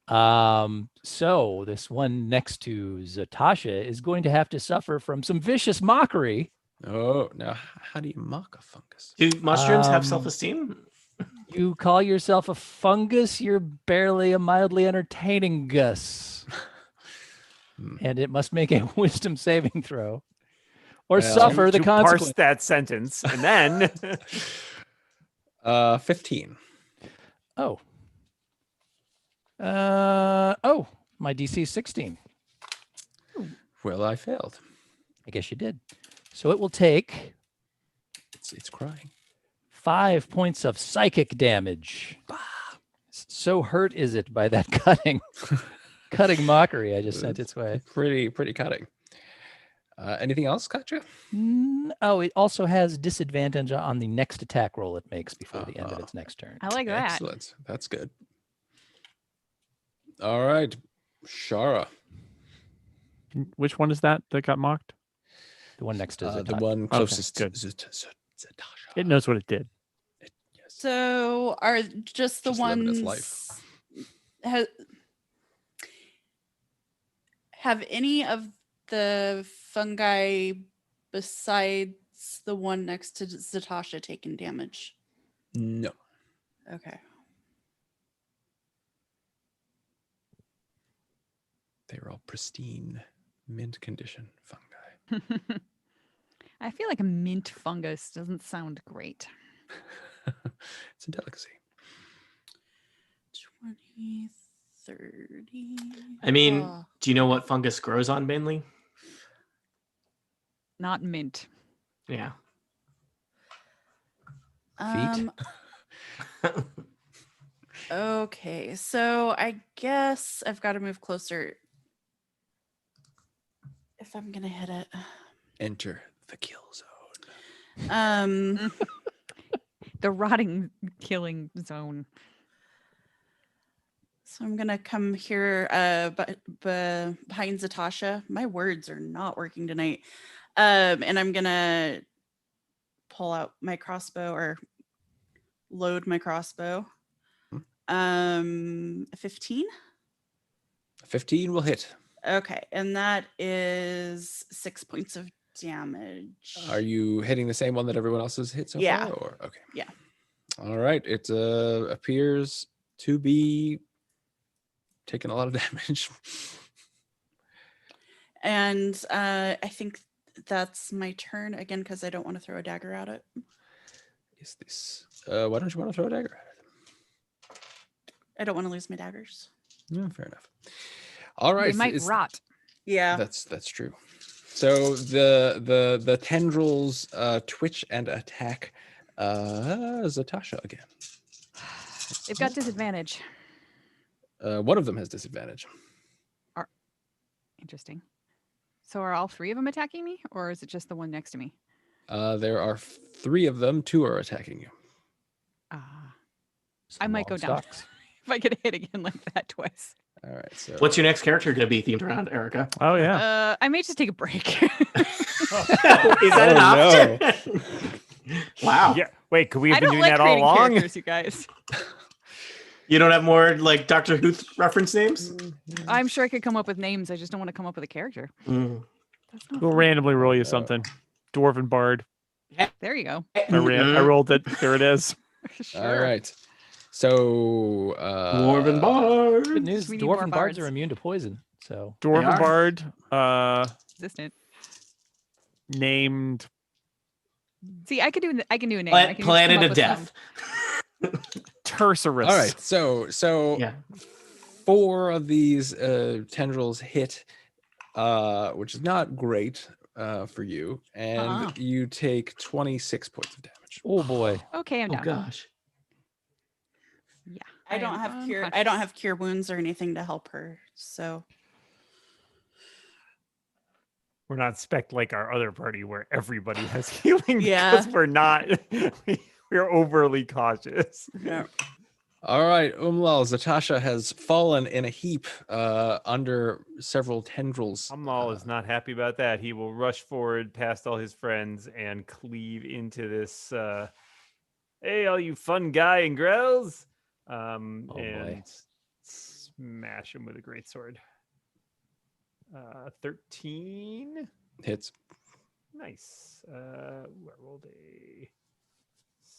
So this one next to Zatasha is going to have to suffer from some vicious mockery. Oh, now how do you mock a fungus? Do mushrooms have Um, self-esteem? You call yourself a fungus, you're barely a mildly entertaining Gus. And it must make a wisdom saving throw. Or Well, suffer the To parse consequence. that sentence, and then 15. Oh. My DC is 16. Well, I failed. I guess you did. So it will take It's crying. 5 points of psychic damage. So hurt is it by that cutting mockery I just sent its way. Pretty cutting. Anything else, Katja? Oh, it also has disadvantage on the next attack roll it makes before the end of Uh-huh. its next turn. I like that. Excellent. That's good. All right, Shara, Which one is that got mocked? The one next to the Zatasha. one closest to good. Zatasha. It knows what it did. Yes. So are just the Just living its ones life. have any of the fungi besides the one next to Zatasha taken damage? No. Okay. They were all pristine, mint condition fungi. I feel like a mint fungus doesn't sound great. It's a delicacy. 20, 30. I mean, Oh. do you know what fungus grows on mainly? Not mint. Yeah. Feet? Okay, so I guess I've got to move closer if I'm gonna hit it. Enter the kill zone. The rotting killing zone. So I'm gonna come here behind Zatasha. My words are not working tonight. And I'm gonna pull out my crossbow or load my crossbow. 15. 15 will hit. Okay, and that is 6 points of damage. Are you hitting the same one that everyone else has hit so Yeah. far? Or okay. Yeah. All right. It appears to be taking a lot of damage. And I think that's my turn again because I don't want to throw a dagger at it. Is this? Why don't you want to throw a dagger at it? I don't want to lose my daggers. Yeah, fair enough. All right. They might rot. Yeah. That's true. So the tendrils twitch and attack Zatasha again. They've got disadvantage. One of them has disadvantage. Interesting. So are all three of them attacking me, or is it just the one next to me? There are 3 of them. 2 are attacking you. Ah, I Some might go long down. stocks. if I get hit again like that twice. All right. So What's your next character going to be themed around, Erica? Oh yeah. I may just take a break. Is that an Oh, option? Wow. yeah. Wait, could we have I been don't doing like that all creating along? characters, you guys. You don't have more like Doctor Who reference names? I'm sure I could come up with names. I just don't want to come up with a character. Mm. That's not We'll fun. randomly roll you something. Dwarven Bard. There you go. I rolled it. There it is. Sure. all right. So Dwarven Bard. Good news. We need more Dwarven bards are bards. immune to poison. So Dwarven are. Bard. Resistant. Named See, I can do a name. I can just come Planet up of with Death. Tercerus. all right. So Yeah. 4 of these tendrils hit, which is not great for you, and Uh-uh. you take 26 points of damage. oh boy. Okay, I'm Oh down. gosh. Yeah. I don't am have cure. I unconscious. don't have cure wounds or anything to help her. So we're not spec like our other party where everybody has healing Yeah. because we're not. We're overly cautious. Yeah. All right, Umlal, Zatasha has fallen in a heap under several tendrils. Umlal is not happy about that. He will rush forward past all his friends and cleave into this. Hey, all you fun guy and girls! boy. And smash him with a greatsword. 13. Hits. Nice. I rolled a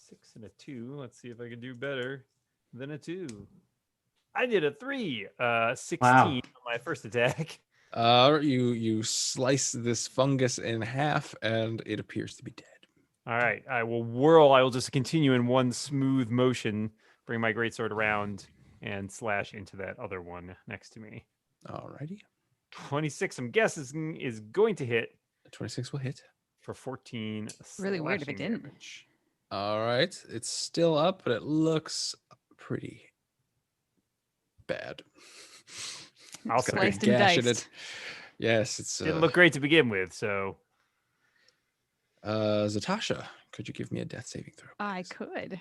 6 and a 2. Let's see if I can do better than a 2. I did a 3. 16 on my first attack. You slice this fungus in half, and it appears to be dead. All right. I will whirl. I will just continue in one smooth motion, bring my greatsword around, and slash into that other one next to me. Alrighty. 26, I'm guessing, is going to hit 26 will hit. for 14. Really weird if it slashing didn't. damage. All right. It's still up, but it looks pretty bad. I'll It's got a big Sliced and gash in diced. it. Yes, it's Didn't look great to begin with, so Zatasha, could you give me a death saving throw? I please? could.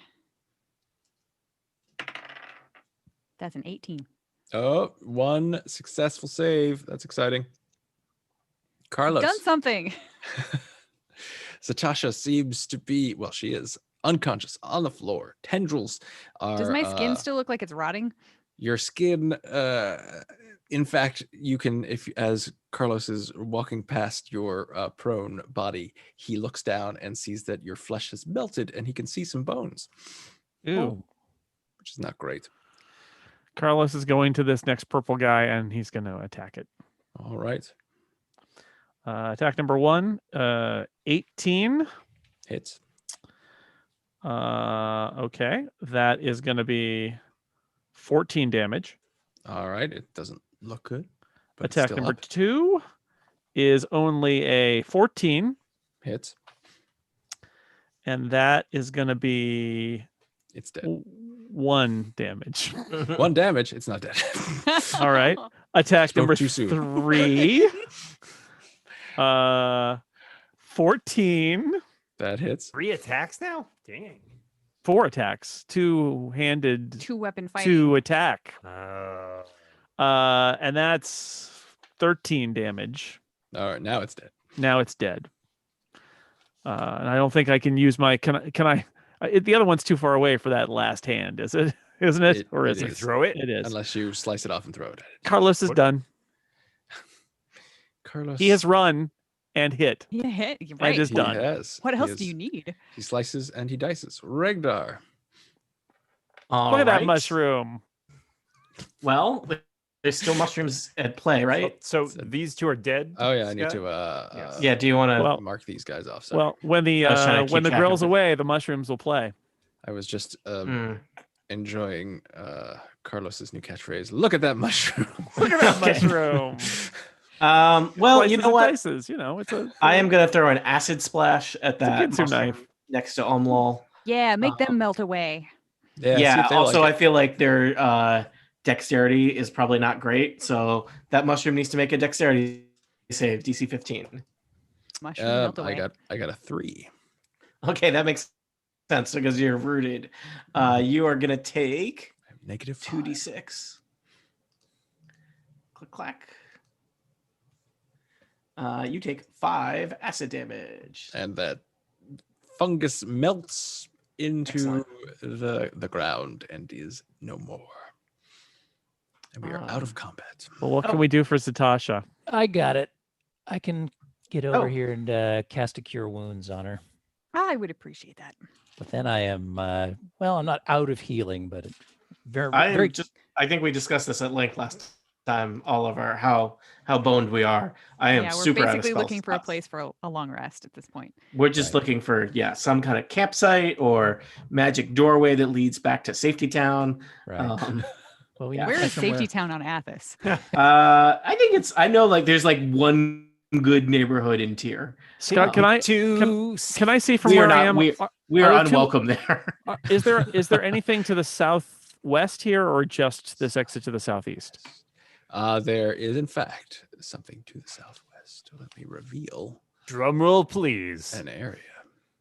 That's an 18. Oh, one successful save. That's exciting. Carlos. Done something. Zatasha seems to be, well, she is unconscious on the floor. Tendrils are. Does my skin still look like it's rotting? Your skin, in fact, you can, if as Carlos is walking past your prone body, he looks down and sees that your flesh has melted and he can see some bones, Ooh. which is not great. Carlos is going to this next purple guy and he's going to attack it. All right. Attack number 1, 18. Hits. Okay, that is going to be 14 damage. All right. It doesn't look good. But it's Attack still number up. 2 is only a 14, Hits. and that is going to be It's dead. 1 damage. 1 damage. It's not dead. All right. Attack Spoke number too soon. 3. 14. That hits. 3 attacks now? Dang. 4 attacks. Two-handed Two weapon fighting. to attack. Uh, And that's 13 damage. All right. Now it's dead. Now it's dead. And I don't think I can use my. Can I? The other one's too far away for that last hand, is it? Isn't it? Or is it it? is. throw it? It is. Unless you slice it off and throw it at it. Carlos is What- done. Carlos. He has run and hit. Yeah, hit. You're I right. just- He done. has. What He else has- do you need? He slices and he dices. Regdar. All Look at that right. mushroom. Well, there's still mushrooms at play, right? So these two are dead? Oh yeah, I need Scott? to Yes. Yeah. Do you want to? Well- mark these guys off. Sorry. Well, when the I was trying to keep track of grill's it. away, the mushrooms will play. I was just Hmm. enjoying Carlos's new catchphrase. Look at that mushroom. Look at that Okay. mushroom. Well, you Slices know and what? dices, you know, it's a. I am gonna throw an acid splash at a that Ginsu mushroom knife. next to Umlal. Yeah, make them Um, melt away. Yeah. see Yeah. if they Also, like I feel like their dexterity is probably not great, so that mushroom needs to make a dexterity save, DC 15. Mushroom it. melt away. I got a 3. Okay, that makes sense because you're rooted. You are gonna take I have negative 2d6. Click clack. You take 5 acid damage. and that fungus melts into Excellent. the ground and is no more. And we are out of combat. Well, what can Oh. we do for Zatasha? I got it. I can get over Oh. here and cast a cure wounds on her. I would appreciate that. But then I am, well, I'm not out of healing, but very, I very. think we discussed this at length last time. All of our how boned we are. I am Yeah, we're super out of basically spell looking for a slots. place for a long rest at this point. We're just Right. looking for some kind of campsite or magic doorway that leads back to Safety Town. Right. Well, we yeah. need Where to is somewhere- Safety Town on Athos? I think I know there's one good neighborhood in Tyr. Scott, can I see from We are where I not- am? we- are- We Are are there two- unwelcome there. is there anything to the southwest here, or just this exit to the southeast? There is, in fact, something to the southwest. forest. Let me reveal Drum roll, please. an area.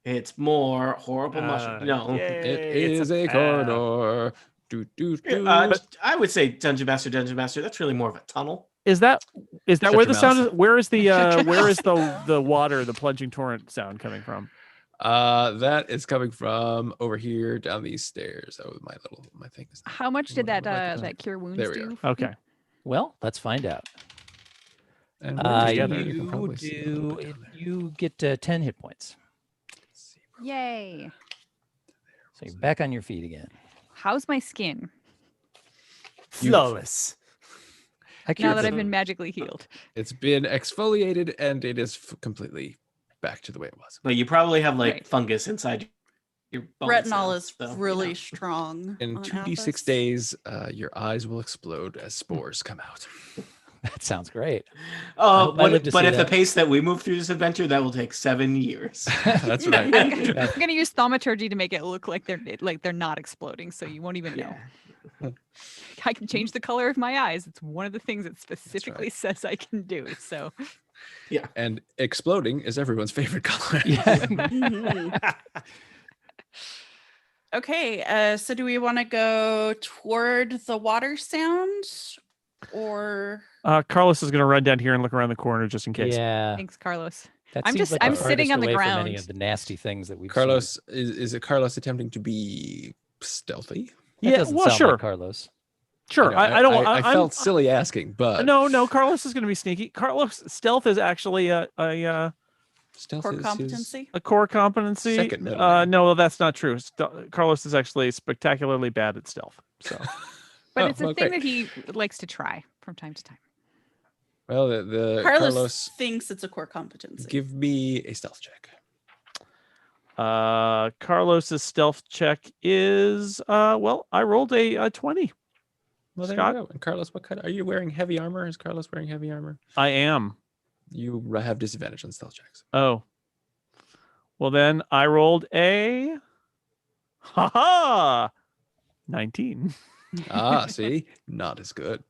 It's more horrible mushroom. No. It yay, it's is a path. corridor. Do, do, do. I would say Dungeon Master. That's really more of a tunnel. Is that Shut where your the sound mouth. is? Where is the Shut your where is mouth. the water, the plunging torrent sound coming from? That is coming from over here down these stairs. Oh, my thing is. How much did What that am I looking at? that cure wounds There we do? are. for you? Okay. Well, let's find out. And we're together. You, can probably see a little bit down there. you get 10 hit points. Let's see. Yay! So you're back on your feet again. How's my skin Flawless. I now cured that the- I've been magically healed? It's been exfoliated and it is completely back to the way it was. But you probably have like Right. fungus inside your bones. Retinol now, is so, you really know. strong. In on 2d6 Athos. days, your eyes will explode as spores come out. That sounds great. Oh, I live to but see at the that. pace that we move through this adventure, that will take 7 years. That's right. I'm gonna use thaumaturgy to make it look like they're not exploding, so you won't even know. I can change the color of my eyes. It's one of the things it specifically says I can do. So And exploding is everyone's favorite color. Yeah. Mhm. Okay, so do we want to go toward the water sound or Carlos is going to run down here and look around the corner just in case. Yeah. thanks, Carlos. That I'm seems just- like the I'm sitting farthest on the away from any ground. of the nasty things that we've Carlos, is it Carlos attempting to be stealthy? seen. That Yeah, doesn't well, sound sure. like Carlos. Sure. know, I don't. I I'm- felt silly asking, but No. Carlos is going to be sneaky. Carlos stealth is actually a stealth core is his- competency? core competency. Second middle name. No, that's not true. Carlos is actually spectacularly bad at stealth. So But Oh, it's a well, thing great. that he likes to try from time to time. Well, the Carlos, Carlos, thinks it's a core competency. give me a stealth check. Carlos's stealth check is well, I rolled a 20. Well, there Scott? you go. And Carlos, what kind? Are you wearing heavy armor? Is Carlos wearing heavy armor? I am. You have disadvantage on stealth checks. Oh. Well, then I rolled a 19. Ah, see, not as good.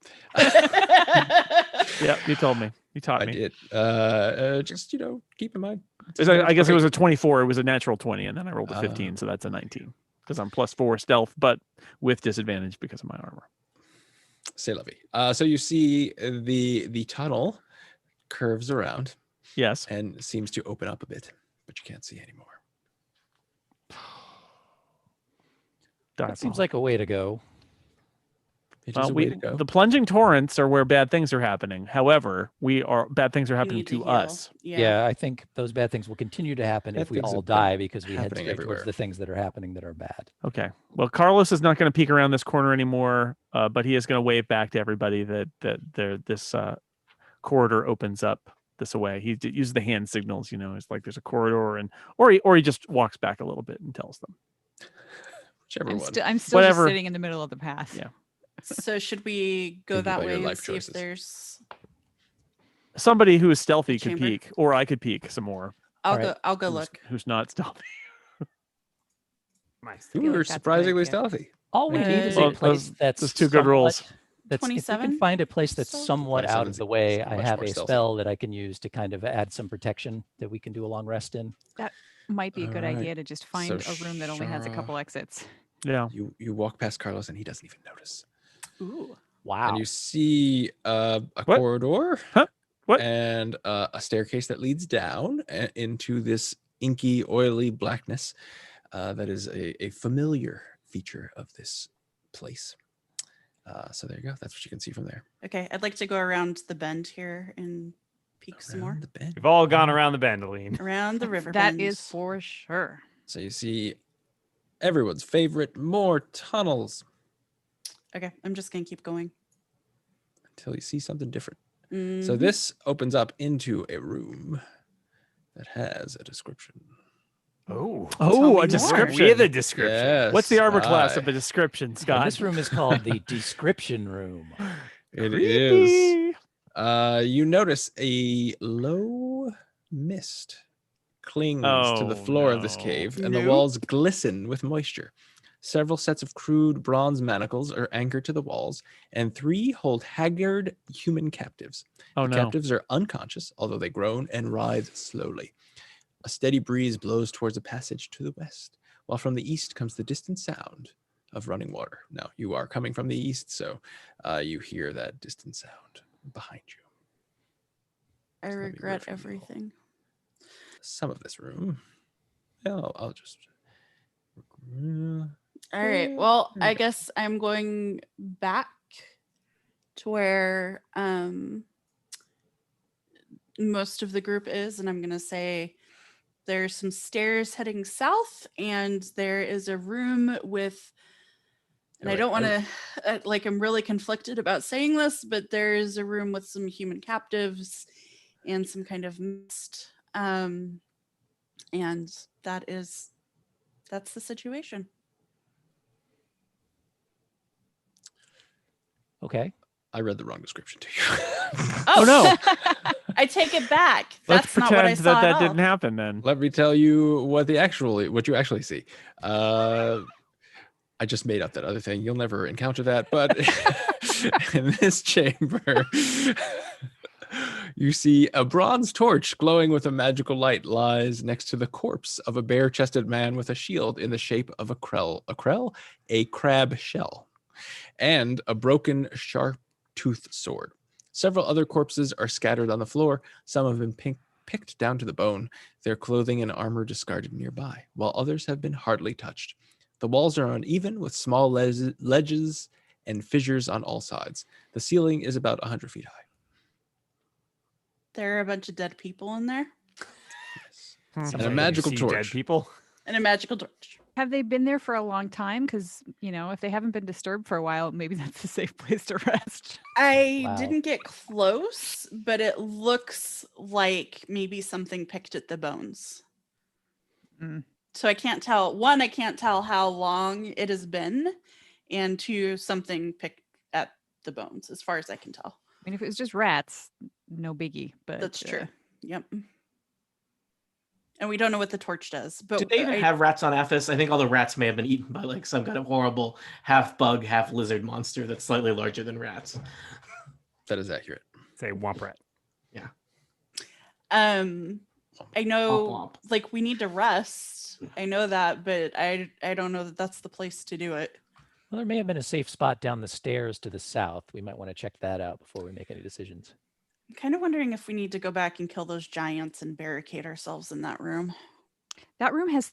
Yeah, you told me. You taught I me. did. Just keep in mind. I guess it was a 24. It was a natural 20, and then I rolled a 15, Ah. so that's a 19. Because I'm +4 stealth, but with disadvantage because of my armor. C'est la vie. So you see the tunnel curves around Yes. and seems to open up a bit, but you can't see anymore. That seems like a way to go. It is a way to go. The plunging torrents are where bad things are happening. However, bad things are We happening need to heal. us. Yeah. I think those bad things will continue to happen Bad if we things all have been die because we head happening straight everywhere. towards the things that are happening that are bad. Okay. Well, Carlos is not going to peek around this corner anymore, but he is going to wave back to everybody that this corridor opens up this way. He uses the hand signals. It's like there's a corridor, or he just walks back a little bit and tells them. Whichever I'm one. still just Whatever. sitting in the middle of the path. Yeah. So should we go Thinking that about your way and life see if choices. there's? Somebody who is stealthy could Chamber? peek, or I could peek some more. I'll Alright. go. I'll go who's- look. Who's not stealthy? Nice. You feel were like that's a good surprisingly idea. stealthy. All we need is Well, a place that's those two good rolls. somewhat- If we 27? can find a place that's So- somewhat out of 27's the way, I much have more a stealthy. spell that I can use to kind of add some protection that we can do a long rest in. Might be a good Alright. idea to just find a room that only has a Shara- couple exits. Yeah. You walk past Carlos and he doesn't even notice. Ooh. Wow. And you see a What? corridor Huh? What? and a staircase that leads down into this inky, oily blackness that is a familiar feature of this place. So there you go. That's what you can see from there. Okay, I'd like to go around the bend here and peek some more Around the bend. We've all gone around the bend, Aline. around the river. That is bends. for sure. So you see everyone's favorite, more tunnels Okay, I'm just gonna keep going. until you see something different. So Mhm. this opens up into a room that has a description. Oh. me Oh, more. a description. We the description. Yes, What's the armor class of aye. a description, And Scott? this room is called the description room. It is. Creepy. You notice a low mist clings to the Oh, floor of this no. cave, and the Nope. walls glisten with moisture. Several sets of crude bronze manacles are anchored to the walls, and 3 hold haggard human captives. Oh The no. captives are unconscious, although they groan and writhe slowly. A steady breeze blows towards a passage to the west, while from the east comes the distant sound of running water. Now, you are coming from the east, so you hear that distant sound behind you. I Let me regret review. everything. Some of this room. I'll just. All right. Well, I guess I'm going back to where most of the group is, and I'm going to say there's some stairs heading south, and there is a room with. And I Wait, don't want to, like, I'm really conflicted about saying this, but there is a room with some human captives and some kind of mist. And that's the situation. Okay. I read the wrong description to you. Oh, no. I take it back. Let's That's not what I pretend saw that at that all. didn't happen then. Let me tell you what you actually see. I just made up that other thing. You'll never encounter that, but in this chamber, you see a bronze torch glowing with a magical light lies next to the corpse of a bare-chested man with a shield in the shape of a krell. A crab shell, and a broken sharp-toothed sword. Several other corpses are scattered on the floor. Some have been picked down to the bone, their clothing and armor discarded nearby, while others have been hardly touched. The walls are uneven with small ledges and fissures on all sides. The ceiling is about 100 feet high. There are a bunch of dead people in there Sounds And a like you magical see torch. Dead people. and a magical torch. Have they been there for a long time? Because, if they haven't been disturbed for a while, maybe that's a safe place to rest. I Wow. didn't get close, but it looks like maybe something picked at the bones. Mm. So I can't tell. One, I can't tell how long it has been, and two, something picked at the bones, as far as I can tell. I mean, if it was just rats, no biggie. But That's true. Yep. And we don't know what the torch does. But Do they even have rats on Athos? I think all the rats may have been eaten by like some kind of horrible half bug, half lizard monster that's slightly larger than rats. That is accurate. Say womp rat. I know, Womp. like, we need to rest. I know that, but I don't know that that's the place to do it. Well, there may have been a safe spot down the stairs to the south. We might want to check that out before we make any decisions. I'm kind of wondering if we need to go back and kill those giants and barricade ourselves in that room. that room has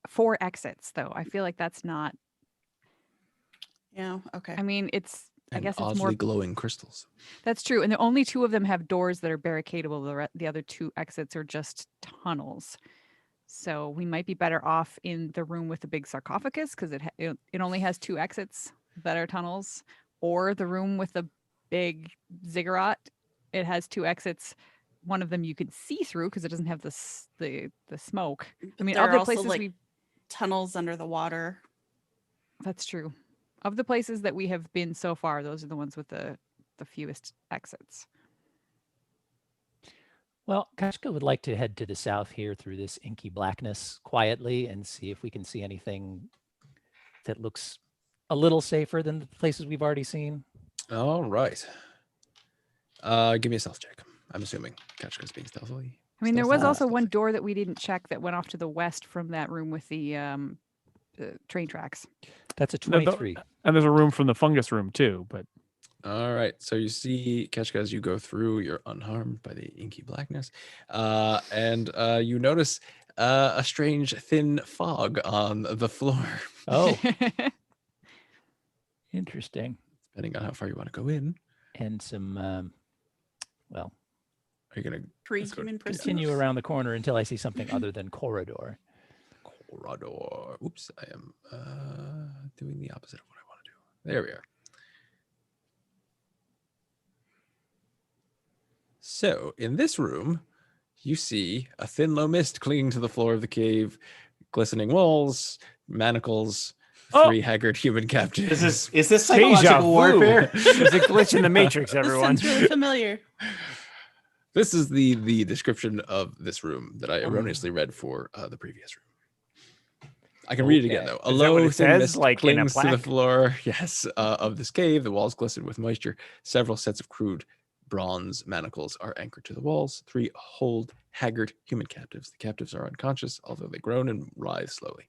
4 exits, though. I feel like that's not. Yeah. Okay. I mean, I And guess it's oddly more. glowing crystals. That's true, and the only 2 of them have doors that are barricadable. The other 2 exits are just tunnels. So we might be better off in the room with the big sarcophagus because it only has 2 exits that are tunnels, or the room with the big ziggurat. It has 2 exits. One of them you can see through because it doesn't have the smoke. I mean, there are other also, places like, tunnels under the water. that's true. Of the places that we have been so far, those are the ones with the fewest exits. Well, Kashka would like to head to the south here through this inky blackness quietly and see if we can see anything that looks a little safer than the places we've already seen. All right. Give me a stealth check. I'm assuming Kachka's being stealthy. I mean, there was also Stealthy. one door that we didn't check that went off to the west from that room with the train tracks. That's a No, 23. And there's a room from the fungus room too, but All right. So you see Kachka as you go through, you're unharmed by the inky blackness. And you notice a strange thin fog on the floor. Oh, interesting. Depending on how far you want to go in. And some, well, Are you going to Pre-human prisoners. continue around the corner until I see something other than corridor. corridor? Oops, I am doing the opposite of what I want to do. There we are. So in this room, you see a thin low mist clinging to the floor of the cave, glistening walls, manacles, Oh! 3 haggard human captives. Is this Deja psychological vu. warfare? There's a glitch in the matrix, This everyone. sounds really familiar. This is the description of this room that I erroneously read for the previous room. I can read it again Okay. though. A Is that what low it thin says, mist like, in a clings to the plaque? floor. Yes, of this cave. The walls glisten with moisture. Several sets of crude bronze manacles are anchored to the walls. 3 hold haggard human captives. The captives are unconscious, although they groan and writhe slowly.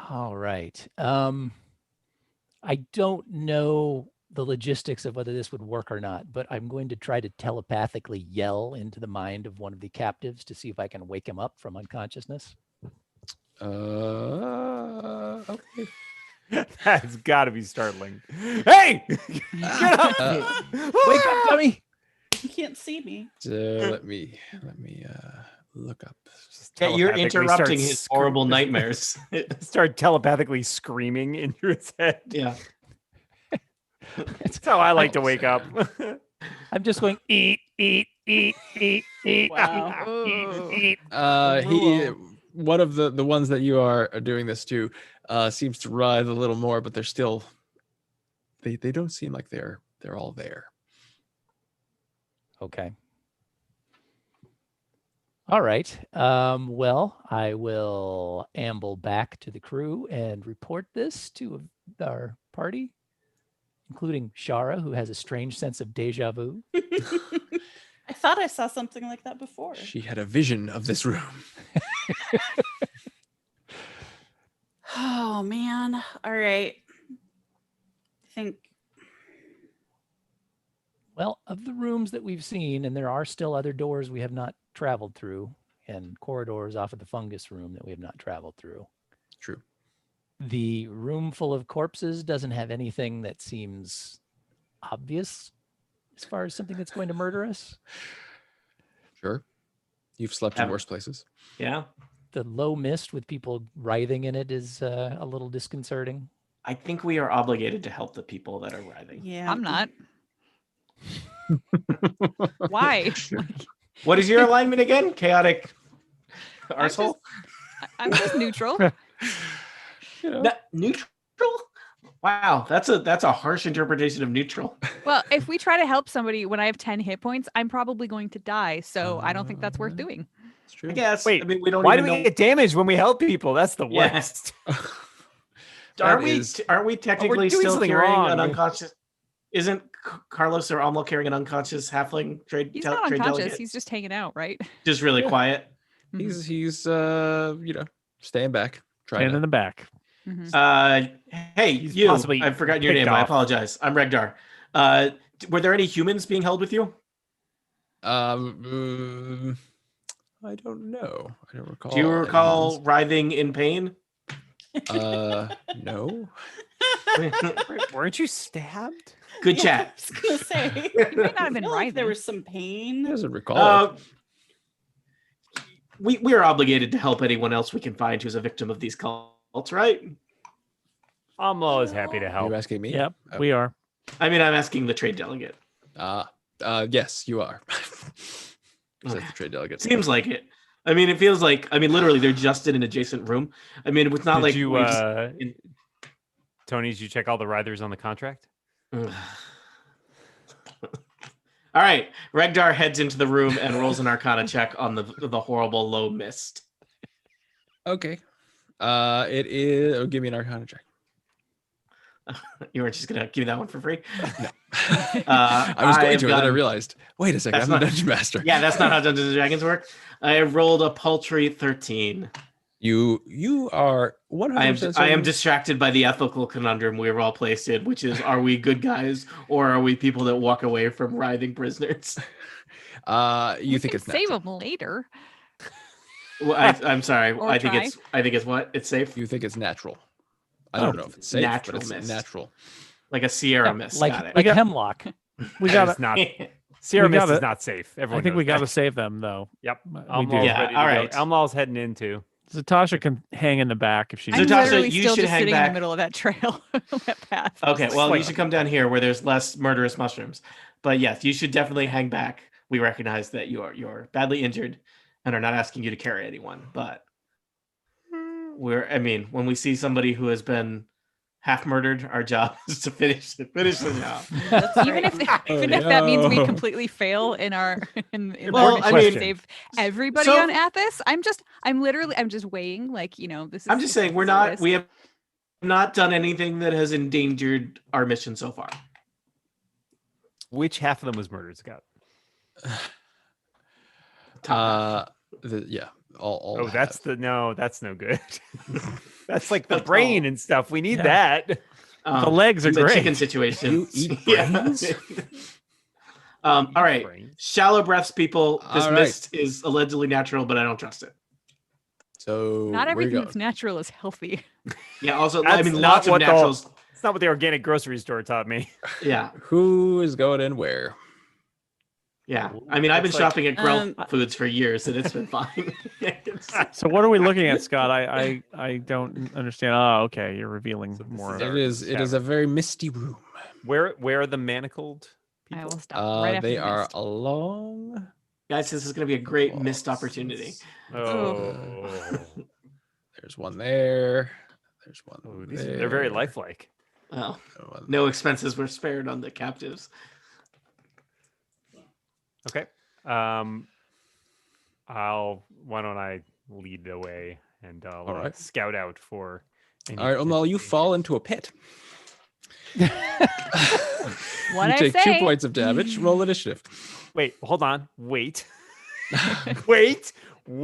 All right. I don't know the logistics of whether this would work or not, but I'm going to try to telepathically yell into the mind of one of the captives to see if I can wake him up from unconsciousness. Okay. That's got to be startling. Hey, get up! Wake up, dummy! You can't see me. So let me look up. Just Yeah, you're telepathically interrupting start his horrible nightmares. Start telepathically screaming in your head. Yeah. That's how I like to wake up. I'm just going eat, eat, eat, eat, eat, Wow. eat. He one of the ones that you are doing this to seems to writhe a little more, but they're still they don't seem like they're all there. Okay. All right. Well, I will amble back to the crew and report this to our party, including Shara, who has a strange sense of deja vu. I thought I saw something like that before. She had a vision of this room. Oh man. All right. I think Well, of the rooms that we've seen, and there are still other doors we have not traveled through, and corridors off of the fungus room that we have not traveled through. True. The room full of corpses doesn't have anything that seems obvious as far as something that's going to murder us. Sure. You've slept in Have- worse places. Yeah. The low mist with people writhing in it is a little disconcerting. I think we are obligated to help the people that are writhing. yeah. I'm not. Why? What is your alignment again? Chaotic I'm just- arsehole? I'm just neutral. You know, Neutral? Wow, that's a harsh interpretation of neutral. Well, if we try to help somebody when I have 10 hit points, I'm probably going to die. So I don't think that's worth doing. it's true. I guess. Wait, I mean, we don't Why do even we know. get damaged when we help people? That's the Yeah. worst. Aren't That we? is- Aren't we technically doing still something carrying wrong. an unconscious? Isn't Carlos or Amlo carrying an unconscious halfling trade? He's tel- not trade unconscious. delegate? He's just hanging out, right? Just really Yeah. quiet. He's staying back. Trying And in to the back. Mhm. Hey, He's you! possibly I've forgotten your picked name. I off. apologize. I'm Regdar. Were there any humans being held with you? I don't know. I don't recall. Do you any recall humans. writhing in pain? No. Weren't you stabbed? Good Yeah, chat. I was gonna say. You might not I have been feel like there writhing. was some pain. He doesn't recall. Uh, we are obligated to help anyone else we can find who's a victim of these cults, right? I'm always happy to Are help. you asking me? Yep, Oh. we are. I mean, I'm asking the trade delegate. Yes, you are. Says Okay. the trade delegate. Seems like it. I mean, it feels like. I mean, literally, they're just in an adjacent room. I mean, it's not Did like you, we've- Tony, did you check all the riders on the contract? Ugh. All right, Regdar heads into the room and rolls an Arcana check on the horrible low mist. Okay. It is. Oh, give me an Arcana check. You weren't just gonna give me that one for free? No. Uh, I was going I've to, and then I gotten- realized. Wait a second. That's I'm the not- dungeon master. Yeah, that's not how Dungeons and Dragons work. I rolled a paltry 13. You are 100%. I am certain- distracted by the ethical conundrum we were all placed in, which is: are we good guys or are we people that walk away from writhing prisoners? You We think can it's save natural. them later. Well, I'm sorry. Or I think try. it's what? It's safe. You think it's natural. I don't know if it's safe, Natural but it's mist. natural. Like a Sierra Yeah, mist. like Got it. like got- hemlock. We That got is to not Sierra we Mist gotta- is not safe. Everyone I think we knows got to that. save them though. Yep. We Elmal's do. Yeah, ready to all go. right. Elmal's heading in too. Zatasha can hang in the back if she I'm needs Zatasha, literally you still should just hang sitting in back. the middle of that trail, that path. Okay, Just well, like- you should come down here where there's less murderous mushrooms. But yes, you should definitely hang back. We recognize that you're badly injured and are not asking you to carry anyone. But when we see somebody who has been half murdered. Our job is to finish the job. That's Even right. if even if that means we no. completely fail in our in Well, our I mission to mean, save everybody so- on Athos, I'm just weighing like, this is I'm just saying we have not done anything that has endangered our mission so far. Which half of them was murdered, Scott? Yeah, all Oh, that's have. that's no good. That's like the That's brain all. and stuff. We need Yeah. that. The legs are the great. chicken situation. You eat Yeah. brains? All right. Brains. Shallow breaths, people. This All right. mist is allegedly natural, but I don't trust it. So not where you everything going? that's natural is healthy. Yeah. Also, I That's mean, not lots of what the- naturals. It's not what the organic grocery store taught me. Yeah. Who is going in where? Yeah. I mean, I've been Looks like- shopping at Grill Um, Foods for years, and it's been fine. So what are we looking at, Scott? I don't understand. Oh, okay. You're revealing more of is it. our- It is a very misty room. Where are the manacled I people? will stop right after They the are mist. along. Guys, this is going to be a great Well, missed opportunity. Oh, There's one there. There's one Oh, there. they're very lifelike. Well, One no expenses were spared on the captives. Okay. Why don't I lead the way and I'll All right. scout out for. any All right, Umlal, you potential fall dangers. into a pit. What you I take 2 say? points of damage. Roll initiative. Wait, hold on. Wait. Wait. I'm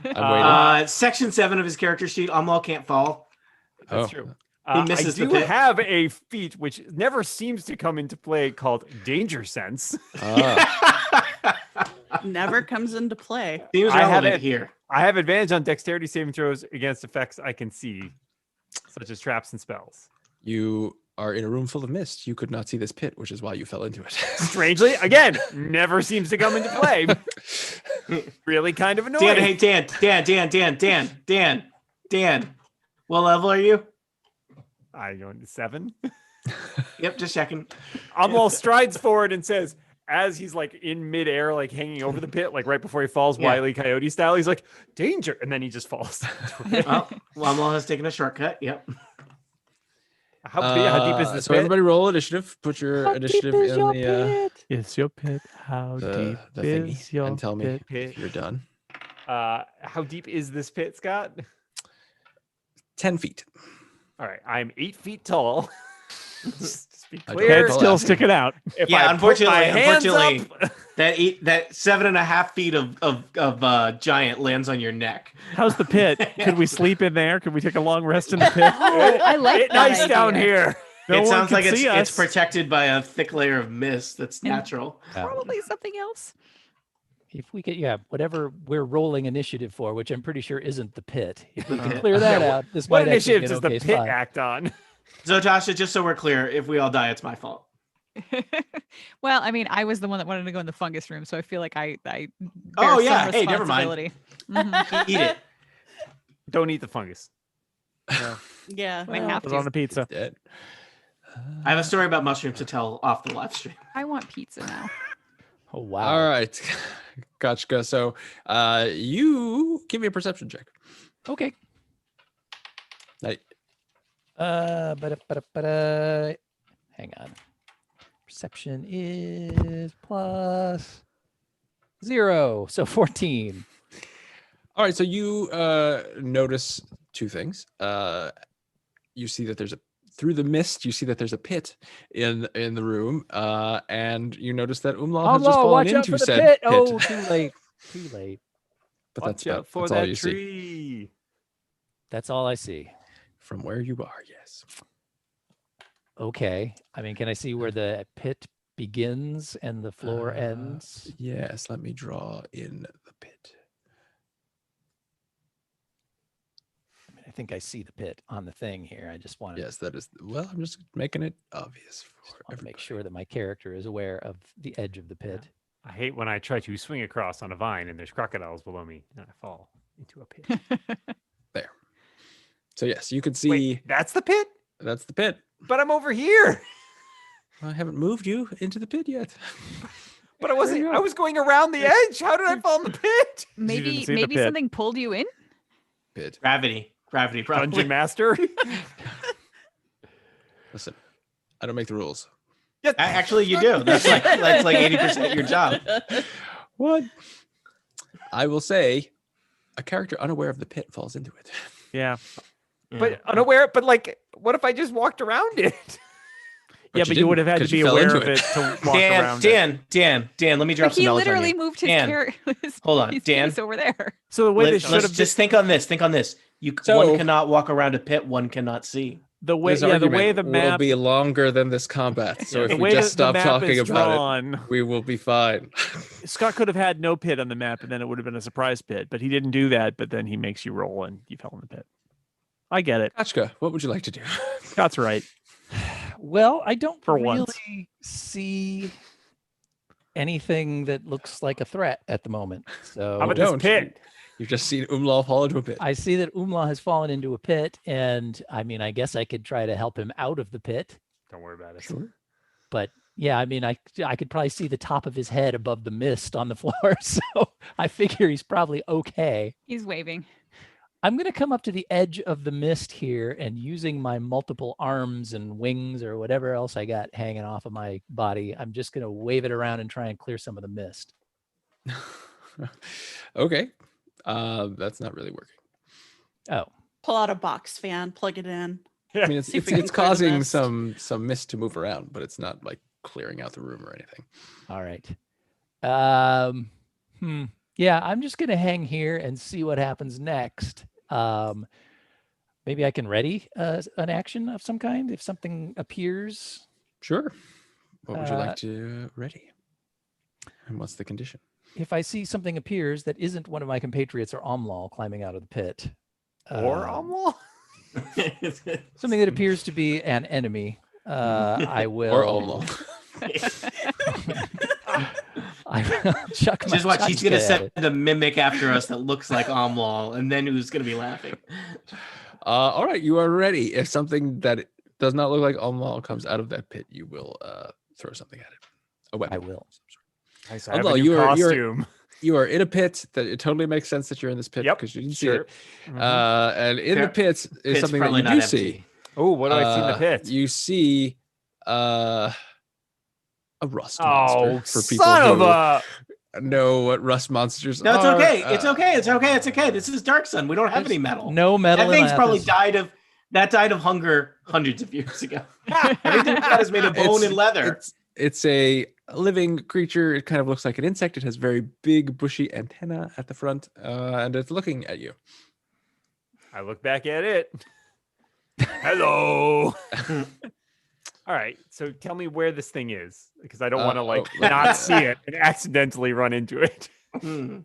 waiting. Section 7 of his character sheet, Amlal can't fall. That's Oh. true. He misses I the do pit. have a feat which never seems to come into play called Danger Sense. Never comes into play. Seems I have relevant it. here. I have advantage on dexterity saving throws against effects I can see, such as traps and spells. You are in a room full of mist. You could not see this pit, which is why you fell into it. Strangely, again, never seems to come into play. Really kind of annoying. Dan. What level are you? I go into 7. Yep, just checking. Amlal strides forward and says, as he's like in midair, like hanging over the pit, like right before he falls, Yeah. Wile E. Coyote style, he's like, danger. And then he just falls. Oh, well, Amlal has taken a shortcut. Yep. How deep is this So pit? everybody roll initiative. Put your initiative in the Is your pit? How deep the is thingy, your and tell me pit? if you're done. How deep is this pit, Scott? 10 feet. All right, I'm 8 feet tall. Just be I don't clear. recall It's still asking. sticking out. If Yeah, I put my hands unfortunately, up, that 7.5 feet of giant lands on your neck. How's the pit? Could we sleep in there? Could we take a long rest in the pit? I like it's that nice down idea. here. No it one sounds can like see it's us. protected by a thick layer of mist that's And- natural. Probably something else. If we could, whatever we're rolling initiative for, which I'm pretty sure isn't the pit. If we can Yeah. clear that Yeah, out, this What might actually initiative be does an the okay pit spot. act on? So, Tasha, just so we're clear, if we all die, it's my fault. Well, I mean, I was the one that wanted to go in the fungus room, so I feel like I bear Oh, some yeah. Hey, never mind. responsibility. Mhm. Eat it. Don't eat the fungus. Yeah. I have Put it on to. a pizza. Dead. I have a story about mushrooms to tell off the live stream. I want pizza now. Oh wow! All right, Gotcha. So, you give me a perception check. Okay. Like, Hang on. Perception is plus 0, so 14. all right, so you notice 2 things. You see that there's through the mist. You see that there's a pit in the room, and you notice that Umlal has just Oh, fallen watch out into for the said pit! Oh, too late. Too late. But Watch that's out for that's all that you see tree. That's all I see. from where you are. Yes. Okay. I mean, can I see where the pit begins and the floor ends? Yes. Let me draw in the pit. I mean, I think I see the pit on the thing here. I just want to Yes, that is. Well, I'm just making it obvious for make everybody. sure that my character is aware of the edge of the pit. I hate when I try to swing across on a vine and there's crocodiles below me and I fall into a pit. There. So yes, you can see Wait, that's the pit? that's the pit. But I'm over here. I haven't moved you into the pit yet. But I wasn't. go. I was going around the edge. How did I fall in the pit? Maybe didn't see the maybe pit. something pulled you in. Pit. Gravity, probably. Dungeon master. Listen, I don't make the rules. Actually, you do. That's like 80% of your job. What? I will say, a character unaware of the pit falls into it. Yeah. But unaware. But like, what if I just walked around it? Yeah, but you would have had to be aware of it to walk around it. Dan, let me drop But some he knowledge on literally you. moved his Dan, character. hold on, his Dan. piece over there. So the way this should Let's have just think on this. Think on this. So- one cannot walk around a pit. One cannot see. the way This the way argument the will map be longer than this combat. So the if way we just that the stop map talking is about drawn, it, we will be fine. Scott could have had no pit on the map, and then it would have been a surprise pit. But he didn't do that. But then he makes you roll, and you fell in the pit. I get it. Kachka, what would you like to do? Scott's right. Well, I don't For really once. see anything that looks like a threat at the moment. So How about don't. this pit? You've just seen Umlaw fall into a pit. I see that Umla has fallen into a pit, and I mean, I guess I could try to help him out of the pit. Don't worry about it. Sure. But yeah, I mean, I could probably see the top of his head above the mist on the floor, so I figure he's probably okay. He's waving. I'm going to come up to the edge of the mist here, and using my multiple arms and wings or whatever else I got hanging off of my body, I'm just going to wave it around and try and clear some of the mist. Okay. That's not really working. Oh, Pull out a box fan, plug it in. I mean, See if we can it's clear the causing mist. some mist to move around, but it's not like clearing out the room or anything. all right. Yeah, I'm just going to hang here and see what happens next. Maybe I can ready an action of some kind if something appears. Sure. What would you Uh, like to ready? And what's the condition? If I see something appears that isn't one of my compatriots or Omlal climbing out of the pit, Or um, Omlal? something that appears to be an enemy, I will. Or Umlaw. I will chuck my Just watch. He's tchotchke gonna at send it. a mimic after us that looks like Omlal, and then who's gonna be laughing? All right, you are ready. If something that does not look like Umlaw comes out of that pit, you will throw something at it. A weapon. I will. Nice, I have Umlaw, a new you're- costume. You are in a pit. That it totally makes sense that you're in this pit Yep, because you didn't see sure. it. Mhm. And in Fair. the pit is Pit's something that probably you not do empty. see. Oh, what do I see in the pit? You see a rust Oh, monster for people son who of a! know what rust monsters No, it's are. okay. It's okay. It's okay. It's okay. This is Dark Sun. We don't have any metal. No metal. That in thing's probably Athos. died of hunger hundreds of years ago. Everything we got is made of bone and leather. It's a living creature. It kind of looks like an insect. It has very big, bushy antenna at the front, and it's looking at you. I look back at it. Hello. All right. So tell me where this thing is, because I don't want to like let not me- see it and accidentally run into it. Hmm.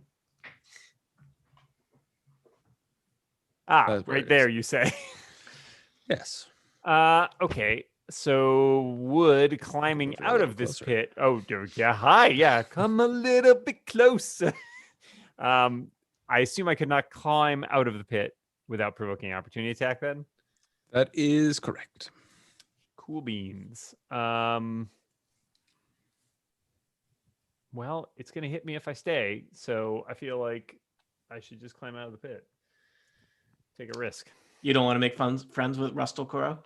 That's where Right it there, is. you say. Yes. Okay. So would climbing Move it a out little of this closer. pit? Oh, yeah. Hi. Yeah. Come a little bit closer. I assume I could not climb out of the pit without provoking an opportunity attack. Then That is correct. cool beans. Well, it's gonna hit me if I stay, so I feel like I should just climb out of the pit. Take a risk. You don't want to make friends with Rustle Kuro?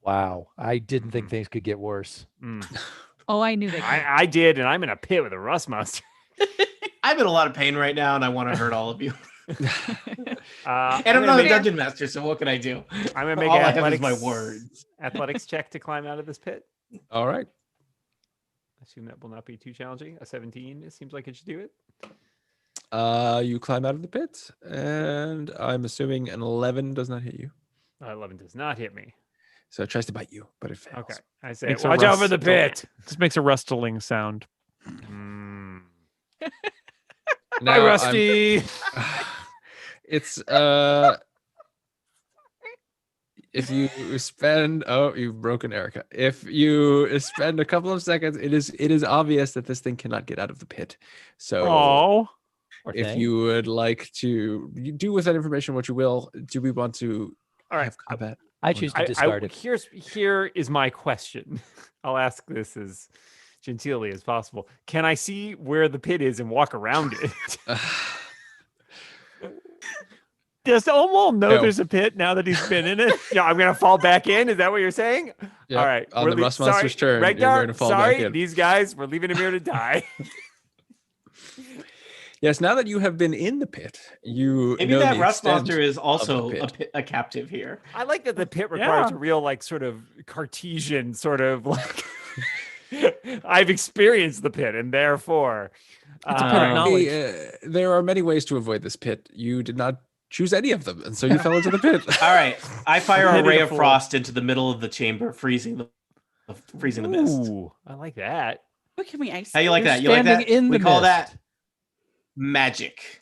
Wow. I didn't think Mhm. things could get worse. Mm. Oh, I knew that. I did, and I'm in a pit with a rust monster. I'm in a lot of pain right now, and I want to hurt all of you. And I'm gonna not a make- dungeon master, so what can I do? I'm gonna make All an I have is athletics, my words. athletics check to climb out of this pit. All right. I assume that will not be too challenging. A 17, it seems like it should do it. You climb out of the pit, and I'm assuming an 11 does not hit you. 11 does not hit me. So it tries to bite you, but it fails. Okay, I say, Makes a watch out for rust- the pit. Just makes a rustling sound. Mm. Now Hi, I'm- Rusty. It's if you spend you've broken Erica. If you spend a couple of seconds, it is obvious that this thing cannot get out of the pit. So Oh, Or if thing. you would like to do with that information what you will, do we want to All right. have combat? I choose to discard it. Here is my question. I'll ask this as genteelly as possible. Can I see where the pit is and walk around it? Does Omol know No. there's a pit now that he's been in it? Yeah, I'm gonna fall back in. Is that what you're saying? Yep, All right. on we're the lea- Rust Monster's sorry, turn, you're Regdar, going to fall back sorry, in. these guys, we're leaving him here to die. Yes, now that you have been in the pit, you Maybe know that the rust extent monster is also pit. a captive here. I like that the pit requires Yeah. a real, like, sort of Cartesian sort of like. I've experienced the pit, and therefore, It's a pit of knowledge. there are many ways to avoid this pit. You did not choose any of them, and so you fell into the pit. All right, I fire a Hit it ray a of fool. frost into the middle of the chamber, freezing the mist. Ooh, I like that. What can we ice? How you like You're that? You like standing that? in We the call mist. that magic.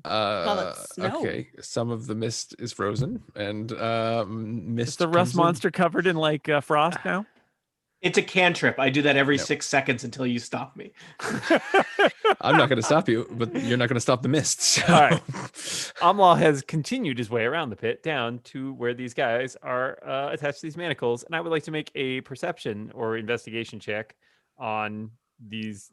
it's snow. Okay, some of the mist is frozen, and mist. Is the rust comes in. monster covered in like frost now? It's a cantrip. I do that every No. 6 seconds until you stop me. I'm not going to stop you, but you're not going to stop the mist. So. All right. Amlal has continued his way around the pit down to where these guys are attached to these manacles, and I would like to make a perception or investigation check on these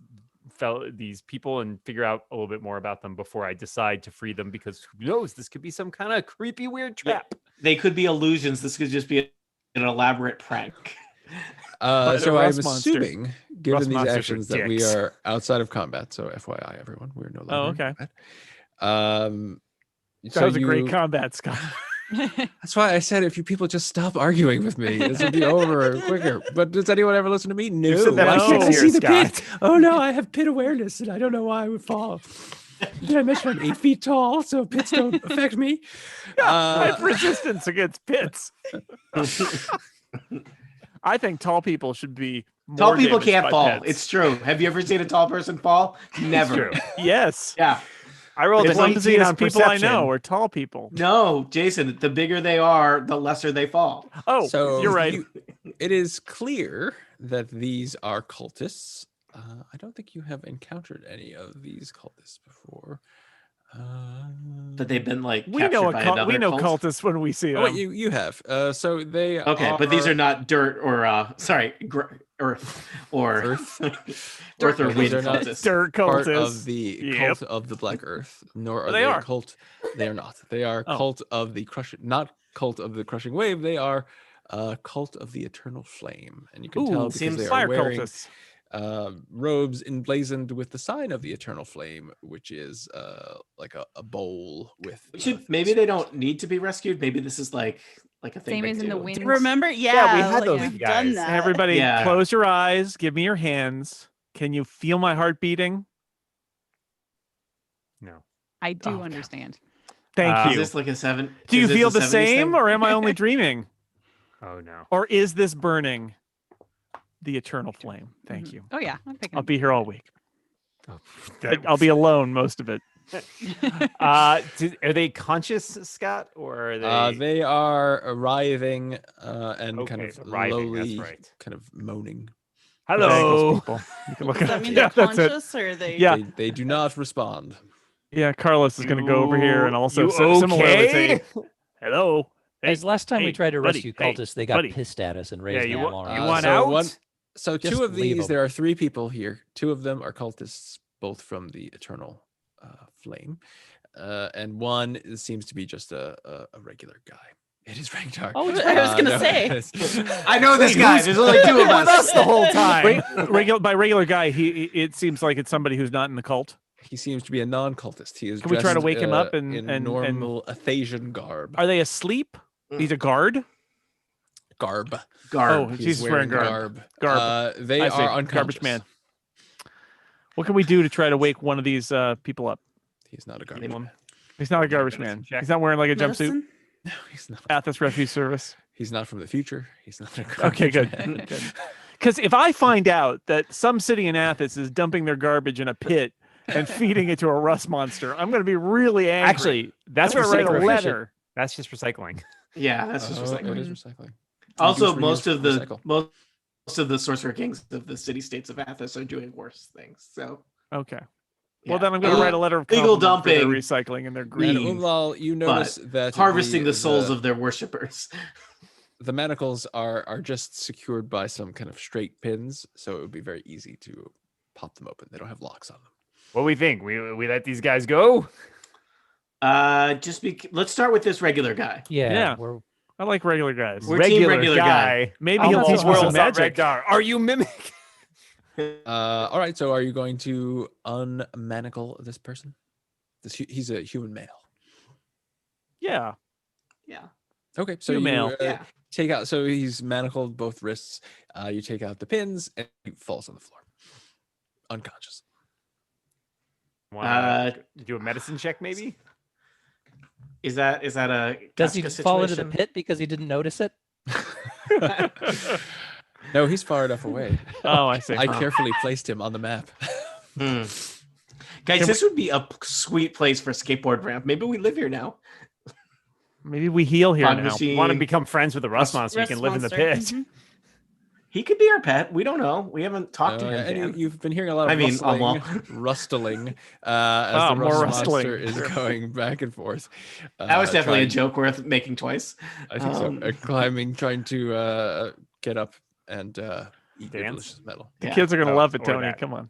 people and figure out a little bit more about them before I decide to free them, because who knows, this could be some kind of creepy weird Yeah. trap. They could be illusions. This could just be an elaborate prank. But So a I'm rust monster. assuming, given Rust these monsters are actions, that we dicks. are outside of combat. So FYI, everyone, we're no longer. Oh, in combat. That So was a great you- combat, Scott. That's why I said if you people just stop arguing with me, this would be over quicker. But does anyone ever listen to me? No. said that Why like can't I 6 see years, the pit? Scott. Oh no, I have pit awareness, and I don't know why I would fall. Did I mention I'm 8 feet tall, so pits don't affect me? I have resistance against pits. I think tall people should be. Tall more people damaged can't by fall. pits. It's true. Have you ever seen a tall person fall? Never. True. Yes. Yeah. I rolled The an 18 clumsiest on people I perception. know are tall people. No, Jason, the bigger they are, the lesser they fall. Oh, So you're right. it is clear that these are cultists. I don't think you have encountered any of these cultists before. That they've been like We captured know by we another know cult? cultists when we see Oh, them. wait, you have. So they Okay, but these are not dirt or earth or Earth. earth or These wind are not cultists. Dirt part cultists. of the Yep. cult of the Black Earth, nor are They they are. a cult. They are not. They are Oh. cult of the crushing, not cult of the crushing wave. They are cult of the eternal flame, and you can tell Ooh, because seems they fire are wearing cultists. robes emblazoned with the sign of the eternal flame, which is like a bowl with. Maybe they don't need to be rescued. Maybe this is like a thing. Same they as in the do. wind. Remember? Yeah, we had like, those we've guys. done that. Everybody, Yeah. close your eyes. Give me your hands. Can you feel my heart beating? No. I do Oh, God. understand. Thank Is you. this like a 7? Do you is this feel a the 70s same, thing? or am I only dreaming? Oh no. Or is this burning the eternal flame? Thank Mhm. you. Oh yeah, I'm picking. I'll be here all week. Oh, I'll be alone most of it. Are they conscious, Scott, or are they? They are writhing and kind Okay, of writhing, that's lowly, right. kind of moaning. Ankles, Hello. people. You can look Does at that mean yeah, they're that's it. conscious or are they? Yeah. They do not respond. Yeah, Carlos is going to go over here and also You similarly say, okay? "Hello." Hey, As last time hey, we tried to buddy, rescue hey, cultists, they got buddy. pissed at us and Yeah, raised you an want alarm. you want so out? one- So Just two of leave these, 'em. there are 3 people here. 2 of them are cultists, both from the eternal flame, and one seems to be just a regular guy. It is Ragnar. Oh, it's I was gonna no, say. it's- I know this Wait, guy. who's There's only 2 of with us. us the whole time. by regular guy, it seems like it's somebody who's not in the cult. He seems to be a non-cultist. He is. Can we try to dressed, wake him up and- in and- normal Athasian garb? Are they asleep? He's a guard. Garb. Garb. Oh, He's Jesus wearing garb. Garb. They I are see. unconscious. Garbage man. What can we do to try to wake one of these people up? He's not a garbage Anyone? man. He's not a garbage man. He's not wearing like a jumpsuit. Medicine? No, he's not. Athos Refugee Service. He's not from the future. He's not a garbage Okay, good. man. Because if I find out that some city in Athens is dumping their garbage in a pit and feeding it to a rust monster, I'm going to be really angry. Actually, that's I'm going to write a recycling. letter. That's just recycling. Yeah, that's just Oh, recycling. It is recycling. Also, Reuse, most of the recycle. most of the sorcerer kings of the city states of Athos are doing worse things. So Okay. yeah. Well, then I'm going to write a letter of Legal compliment for their dumping. recycling and their And greed. Green, Umlal, you notice that harvesting the souls of their worshippers. the manacles are just secured by some kind of straight pins, so it would be very easy to pop them open. They don't have locks on them. What do we think? We let these guys go? Let's start with this regular guy. Yeah. Yeah. We're I like regular guys. We're team regular guy. Maybe I'm he'll not teach so me some world magic. Are you mimic? All right. So, are you going to unmanacle this person? He's a human male. Yeah. Yeah. Okay. So Human you male. Yeah. take out. So he's manacled both wrists. You take out the pins, and he falls on the floor, unconscious. Want to do a medicine check, maybe? Is that a does he Kafka fall into the situation? pit because he didn't notice it? No, he's far enough away. Oh, I see. I carefully placed him on the map. Hmm. Guys, this would be a sweet place for a skateboard ramp. Maybe we live here now. Maybe we heal here Fog now. machine. Want to become friends with the rust monster? You Rust can live in the monster. pit. Mhm. He could be our pet. We don't know. We haven't talked to him. And Dan. you've been hearing a lot of I mean, rustling as Ah, the more rust monster rustling. is going back and forth. That was definitely a trying- joke worth making twice. I think so. Climbing, trying to get up and eat your Dance? delicious metal. The Yeah. kids are gonna Oh, love it, or Tony. that. Come on.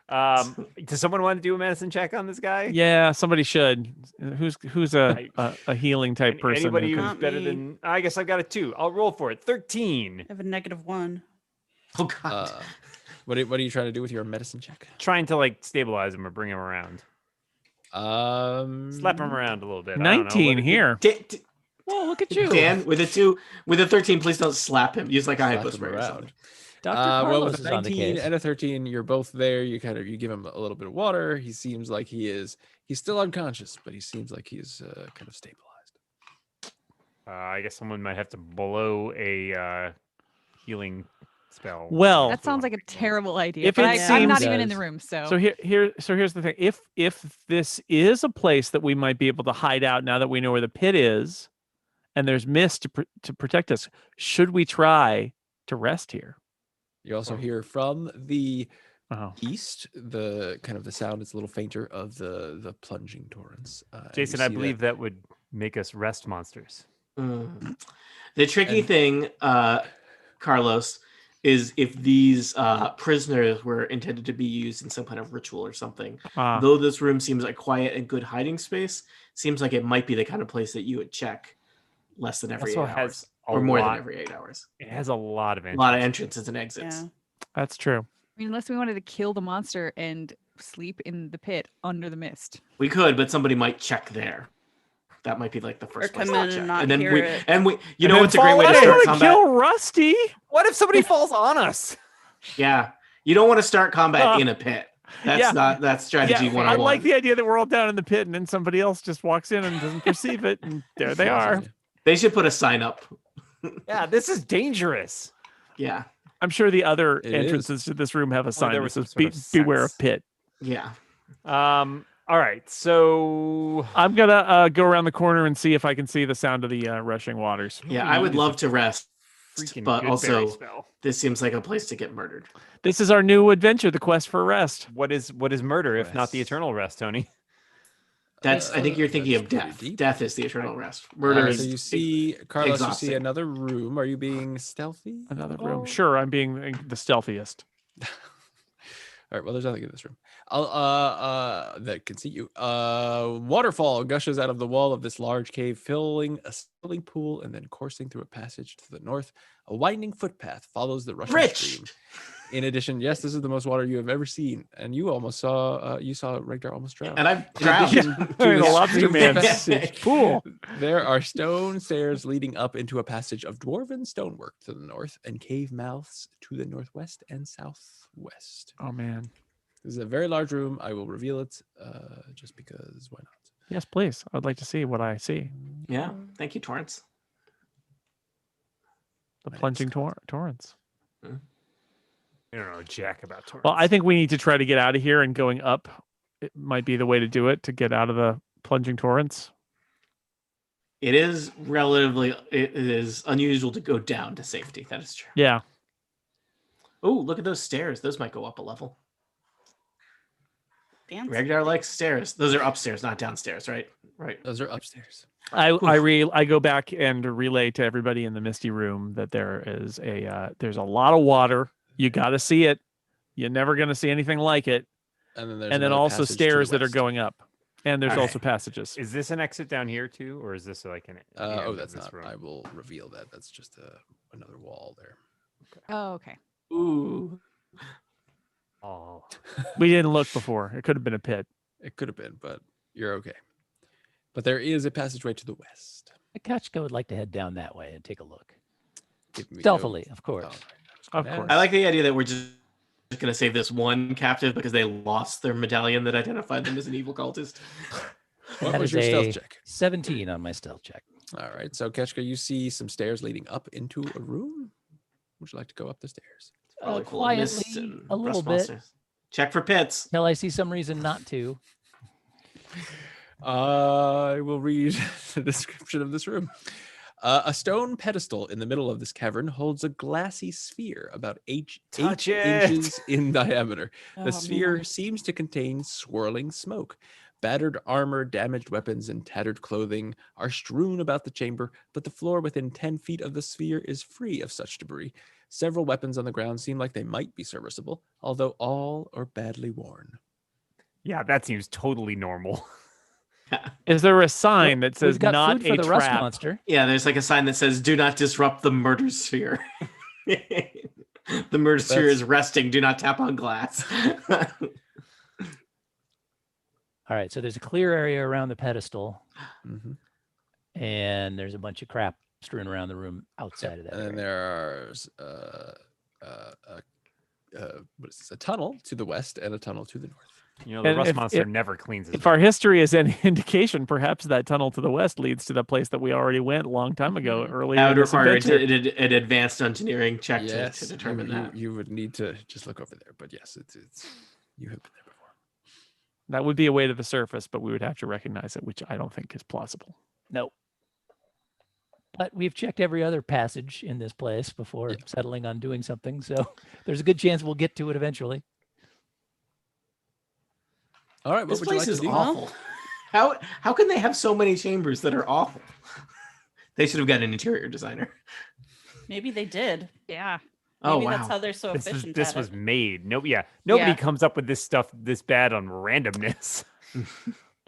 Does someone want to do a medicine check on this guy? Yeah, somebody should. Who's a healing type Any- person? Anybody who who's can- Not better me. than? I guess I've got a 2. I'll roll for it. 13. I have a -1. Oh God. What are you trying to do with your medicine check? Trying to like stabilize him or bring him around, slap him around a little bit. I don't know, 19 whether- here. Whoa, look at you. Dan, with a 13, please don't slap him. Use like a Slap him hypospray or around. something. Dr. Well, Carlos with is a on the 19 case. and a 13, you're both there. You give him a little bit of water. He seems like he's still unconscious, but he seems like he's kind of stabilized. I guess someone might have to blow a healing spell. Well- That sounds like a terrible idea. If but it I'm not seems- even in the room, so. So here's the thing. If this is a place that we might be able to hide out now that we know where the pit is, and there's mist to protect us, should we try to rest here? You also hear from the Oh, east the kind of the sound is a little fainter of the plunging torrents. And you Jason, I see believe that would make us rest monsters. The tricky And- thing, Carlos, is if these prisoners were intended to be used in some kind of ritual or something. ah, Though this room seems like quiet and good hiding space, seems like it might be the kind of place that you would check less than every 8 Also hours, has a or more lot- than every 8 hours. It has a lot of A lot of entrances. entrances and exits. Yeah. that's true. I mean, unless we wanted to kill the monster and sleep in the pit under the mist. We could, but somebody might check there. That might be like the first place come to in and check. not then hear we it. and we you And know then what's a great fall way to in. I start want to combat? kill Rusty. What if somebody falls on us? Yeah. You don't want to start combat Uh, in a pit. That's yeah. not that's strategy Yeah, 101. I like the idea that we're all down in the pit, and then somebody else just walks in and doesn't perceive it, and there they are. They should put a sign up. Yeah, this is dangerous. Yeah. I'm sure the other It is. entrances to this room have a sign there that was some says sort of "Beware of sense." pit." Yeah. All right, so I'm gonna go around the corner and see if I can see the sound of the rushing waters. Yeah, I would love to rest, freaking but good also berry spell. this seems like a place to get murdered. This is our new adventure, the quest for rest. What is murder if not the Rest. eternal rest, Tony? That's I think you're thinking that's of pretty death. deep. Death is the eternal rest. Murder So is you see, Carlos, you see exhausting. another room. Are you being stealthy? Another at room. all? Sure, I'm being the stealthiest. All right. Well, there's nothing in this room. That can see you. Waterfall gushes out of the wall of this large cave, filling a swimming pool and then coursing through a passage to the north. A winding footpath follows the rushing Rich! stream. In addition, yes, this is the most water you have ever seen, and you almost saw Regdar almost drown. and I've In drowned. addition to The the lobster stream man passage, pool. there are stone stairs leading up into a passage of dwarven stonework to the north and cave mouths to the northwest and southwest. Oh man. This is a very large room. I will reveal it just because why not? Yes, please. I'd like to see what I see. Yeah. Thank you, Torrance. The My name's plunging Scott. torrents. I don't know jack about torrents. Well, I think we need to try to get out of here, and going up it might be the way to do it to get out of the plunging torrents. It is unusual to go down to safety. That is true. Yeah. Oh, look at those stairs. Those might go up a level. Dance. Regdar likes stairs. Those are upstairs, not downstairs, right? Right. Those are upstairs. I go back and relay to everybody in the misty room that there is there's a lot of water. You got to see it. You're never going to see anything like it. And then there's And then another also passage to the stairs that are west. going up. and there's All also right. passages. Is this an exit down here too, or is this like an? the end Oh, of that's this not. room? I will reveal that. That's just another wall there. Oh, okay. Ooh. Oh, We didn't look before. It could have been a pit. It could have been, but you're okay. But there is a passageway to the west. Kachka would like to head down that way and take a look. Give me Stealthily, of Oh, course. right, I was Of gonna course. I ask. like the idea that we're just going to save this one captive because they lost their medallion that identified them as an evil cultist. What That was is your stealth a check? 17 on my stealth check. All right, so Ketchka, you see some stairs leading up into a room. Would you like to go up the stairs? Probably full of mists quietly, and a little rust bit. monsters. Check for pits. Till I see some reason not to. I will read the description of this room. A stone pedestal in the middle of this cavern holds a glassy sphere about 8 Touch it. inches in diameter. Oh, The sphere man. seems to contain swirling smoke. Battered armor, damaged weapons, and tattered clothing are strewn about the chamber, but the floor within 10 feet of the sphere is free of such debris. Several weapons on the ground seem like they might be serviceable, although all are badly worn. yeah, that seems totally normal. Is there a sign that says We've got not food for a the rust trap? monster. Yeah, there's like a sign that says, do not disrupt the murder sphere. The murder sphere That's- is resting. Do not tap on glass. All right, so there's a clear area around the pedestal, Mhm. and there's a bunch of crap strewn around the room outside of that. And then area. there's what is this? A tunnel to the west and a tunnel to the north. You know, the And rust if- monster if- never cleans his If our room. history is any indication, perhaps that tunnel to the west leads to the place that we already went a long time ago, Mhm. earlier That in would this require adventure. an advanced engineering check Yes, to determine you, that. you would need to just look over there. But yes, it's you have been there before. That would be a way to the surface, but we would have to recognize it, which I don't think is plausible. Nope. But we've checked every other passage in this place before Yeah. settling on doing something, so there's a good chance we'll get to it eventually. All right, what This would you place like is to do? awful. How can they have so many chambers that are awful? They should have got an interior designer. Maybe they did. Yeah. Oh Maybe wow. that's how they're so This efficient. this at was it. made. Nobody Yeah. comes up with this stuff this bad on randomness.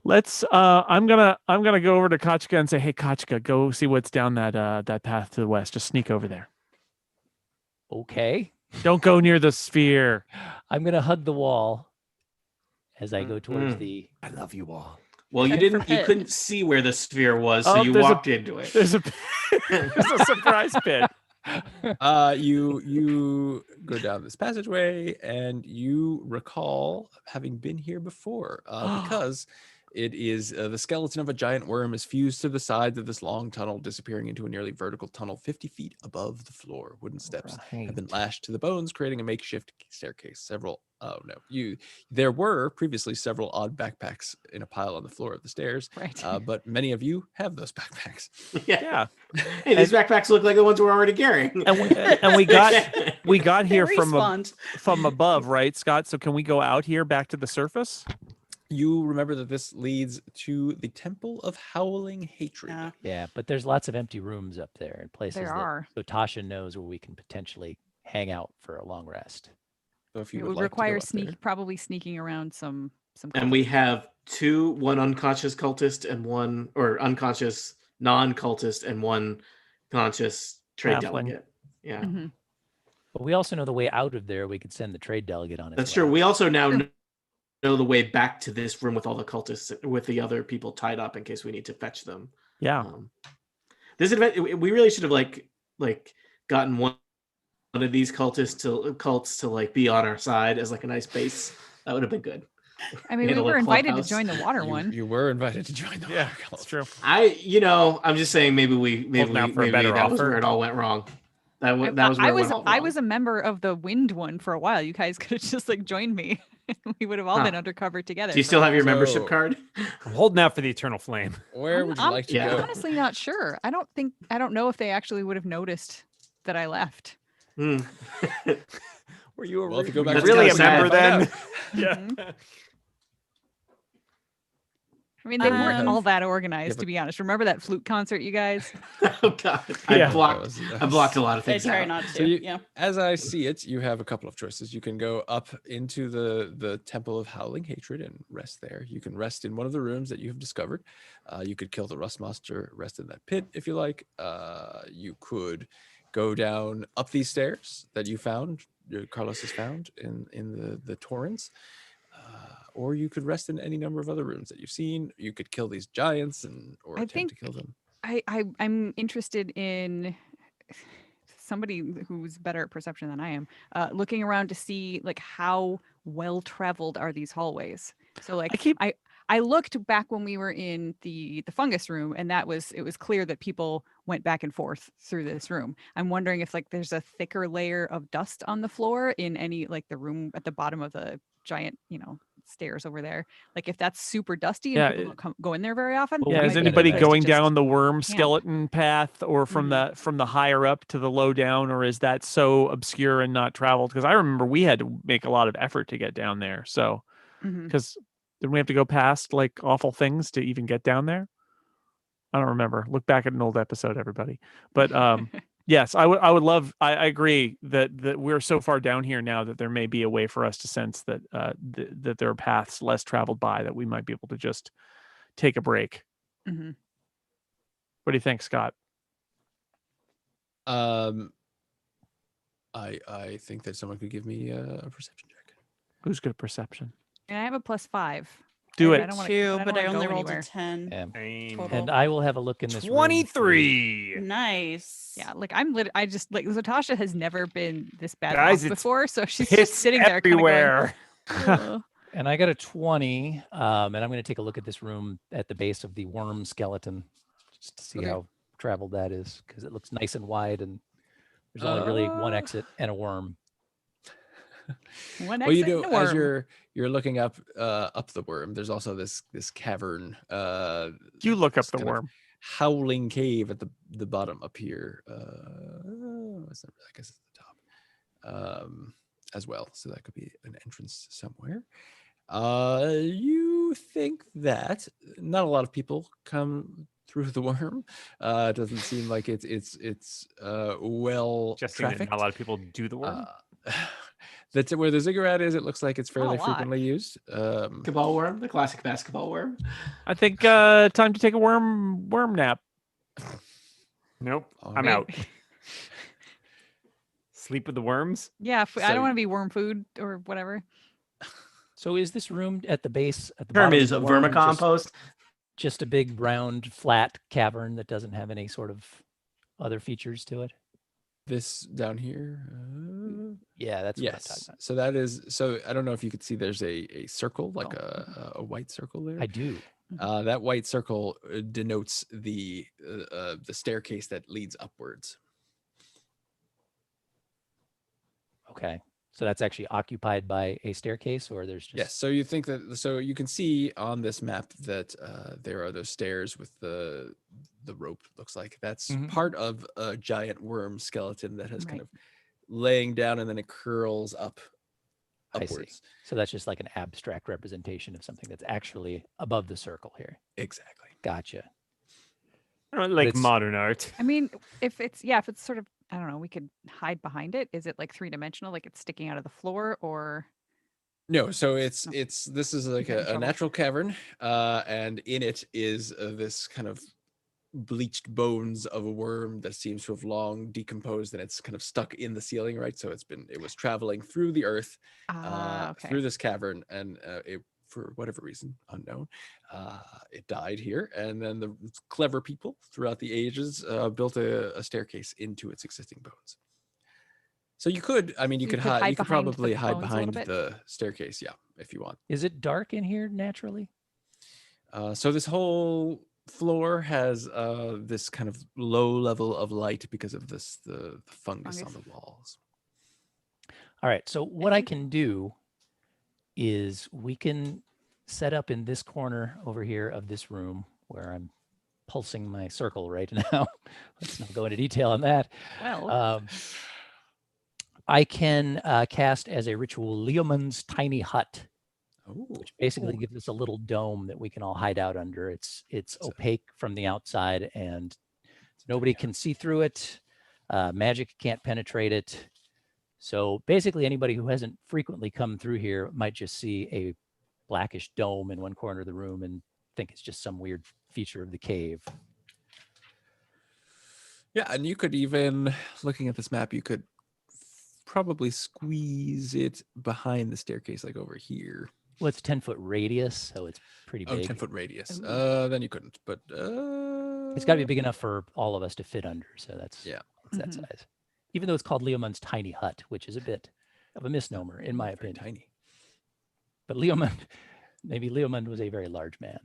Let's. I'm gonna go over to Kachka and say, "Hey, Kachka, go see what's down that path to the west. Just sneak over there. Okay. Don't go near the sphere." I'm going to hug the wall as I go towards Mm. the. I love you all. Well, you Check for didn't. You pit. couldn't see where the sphere was, so Oh, you there's a- walked into it. There's a there's a surprise pit. You go down this passageway and you recall having been here before because it is the skeleton of a giant worm is fused to the sides of this long tunnel, disappearing into a nearly vertical tunnel 50 feet above the floor. Wooden steps have been lashed to the bones, creating a makeshift staircase. There were previously several odd backpacks in a pile on the floor of the stairs, Right. but many of you have those backpacks. Yeah. Yeah, Hey, these backpacks look like the ones we're already carrying. and we got They here respawned. from above, right, Scott? So can we go out here back to the surface? You remember that this leads to the Temple of Howling Hatred. Yeah. Yeah, but there's lots of empty rooms up there and places There that are. so Tasha knows where we can potentially hang out for a long rest. So if you It would would like require to go up there. probably sneaking around some. And we cultists. have one unconscious cultist and one or unconscious non-cultist and one conscious trade Halfling. delegate. Yeah, Mhm. But we also know the way out of there. We could send the trade delegate on it. that's true. We also now know the way back to this room with all the cultists, with the other people tied up in case we need to fetch them. Yeah. This event, we really should have like gotten one of these cults to like be on our side as like a nice base. That would have been good. I mean, in we a were little invited to clubhouse. join the water You- one. You were invited to join the Yeah, Water that's Cult. true. I'm just saying maybe Holding out for a maybe better that was offer. where it all went wrong. That I, was where I it was went all I wrong. was a member of the wind one for a while. You guys could have just like joined me. We would have all Huh. been undercover together. Do you for still a have your So- membership card? I'm holding out for the eternal flame. Where would you I'm like to yeah. go? honestly not sure. I don't know if they actually would have noticed that I left. Hmm. Were you Well, if you go back That's really a kinda sad. member Find then? out. Yeah. I mean, they weren't all Um, that organized, but- to be honest. Remember that flute concert, you guys? Oh God, Yeah. I blocked. That I was- blocked a lot of I things. try out. not to. So you, Yeah. as I see it, you have a couple of choices. You can go up into the Temple of Howling Hatred and rest there. You can rest in one of the rooms that you have discovered. You could kill the Rust Monster, rest in that pit if you like. You could go down up these stairs that you found, Carlos has found in the torrents. Or you could rest in any number of other rooms that you've seen. You could kill these giants or I attempt to think- kill them. I'm interested in somebody who's better at perception than I am, looking around to see like how well traveled are these hallways. So like I looked back when we were in the fungus room, and it was clear that people went back and forth through this room. I'm wondering if like there's a thicker layer of dust on the floor in any like the room at the bottom of the giant, stairs over there. Like if that's super dusty and Yeah, people don't go in there very often. Well, Yeah, that is might be a anybody good place to going just down the worm camp. skeleton path, or from the higher up to the low down, or is that so obscure and not traveled? Because I remember we had to make a lot of effort to get down there. So, Mhm. because didn't we have to go past like awful things to even get down there? I don't remember. Look back at an old episode, everybody. But yes, I would love. I agree that we're so far down here now that there may be a way for us to sense that that there are paths less traveled by that we might be able to just take a break. Mhm. What do you think, Scott? I think that someone could give me a perception check. Who's good at perception? And I have a +5. Do I it. don't wanna- Two, but I wanna only go rolled anywhere. a 10. Yeah. Total. And I will have a look in this room. 23. Nice. Yeah, like I just like Zatasha has never been this bad Guys, off it's before, so she's Piss just sitting there kind of going, everywhere. "Ugh." And I got a 20, and I'm going to take a look at this room at the base of the worm skeleton just to see Okay. how traveled that is, because it looks nice and wide, and there's only really one exit and a worm. One Well, you exit do and a as worm. you're looking up the worm. There's also this cavern. You look up this the kind of worm. howling cave at the bottom up here. It's not, I guess it's the top as well. So that could be an entrance somewhere. You think that not a lot of people come through the worm. It doesn't seem like it's well Just saying that trafficked. not a lot of people do the worm. That's where the ziggurat is. It looks like it's a fairly lot. frequently used. Basketball worm, the classic basketball worm. I think time to take a worm nap. Nope. all I'm right. out. Sleep with the worms. Yeah, I So- don't want to be worm food or whatever. So is this room at the base at the Term bottom of is the a worm vermicompost. just a big round flat cavern that doesn't have any sort of other features to it? This down here. Yeah, that's what I'm talking Yes. about. So that is. So I don't know if you could see. There's a circle, like Oh. a white circle there. I do. That white circle denotes the staircase that leads upwards. Okay. So that's actually occupied by a staircase, or there's just Yes. So you think that. So you can see on this map that there are those stairs with the rope. Looks like that's Mhm. part of a giant worm skeleton that has kind Right. of laying down and then it curls up I see. upwards. So that's just like an abstract representation of something that's actually above the circle here. Exactly. Gotcha. I don't like it's- modern art. I mean, if it's sort of, I don't know, we could hide behind it. Is it like 3-dimensional, like it's sticking out of the floor, or No, so Oh. this is like Getting in a trouble. natural cavern, and in it is this kind of bleached bones of a worm that seems to have long decomposed, and it's kind of stuck in the ceiling, right? So it was traveling through the earth, okay. through this cavern, and it, for whatever reason unknown, it died here, and then the clever people throughout the ages built a staircase into its existing bones. So you could, I mean, you You could could hide. hide You could behind the probably hide bones a little behind bit? the staircase, yeah, if you want. Is it dark in here naturally? So this whole floor has this kind of low level of light because of the fungus on Fungus. the walls. All right. So what I think- can do is we can set up in this corner over here of this room where I'm pulsing my circle right now. Let's not go into detail on that. Well, I can cast as a ritual Leomund's tiny hut. which basically gives us a little dome that we can all hide out under. It's opaque from the outside, and nobody can see through it. Magic can't penetrate it. So basically, anybody who hasn't frequently come through here might just see a blackish dome in one corner of the room and think it's just some weird feature of the cave. Yeah, and you could even, looking at this map, you could probably squeeze it behind the staircase, like over here. Well, it's 10-foot radius, so it's pretty Oh, big. 10-foot radius. Then you couldn't, but It's got to be big enough for all of us to fit under. So that's Yeah. it's that Mhm. size. Even though it's called Leomund's tiny hut, which is a bit of a misnomer in my very opinion. tiny. But maybe Leomund was a very large man.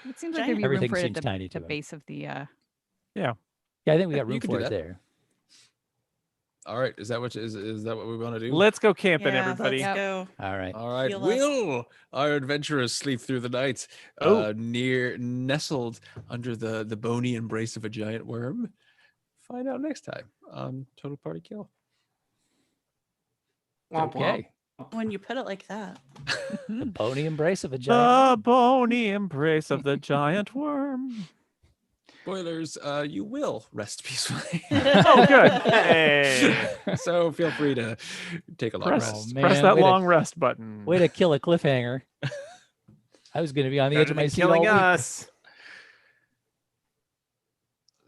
It seems like there'd be room Everything for it at seems the, tiny to the him. base of the. Yeah, I think we got You room could do for it that. there. All right, is that what we want to do? Let's go camping, Yeah, everybody. let's go. All right. All right, Feel us. will our adventurers sleep through the night, Oh. nestled under the bony embrace of a giant worm? Find out next time on Total Party Kill. Womp womp. Okay. When you put it like that. The bony embrace of a giant. The bony embrace of the giant worm. Spoilers, you will rest peacefully. Oh, good. Hey. So feel free to take a long Press, rest. man, press that way to- long rest button. Way to kill a cliffhanger. I was going to be on the edge Better of my than seat all killing week. us.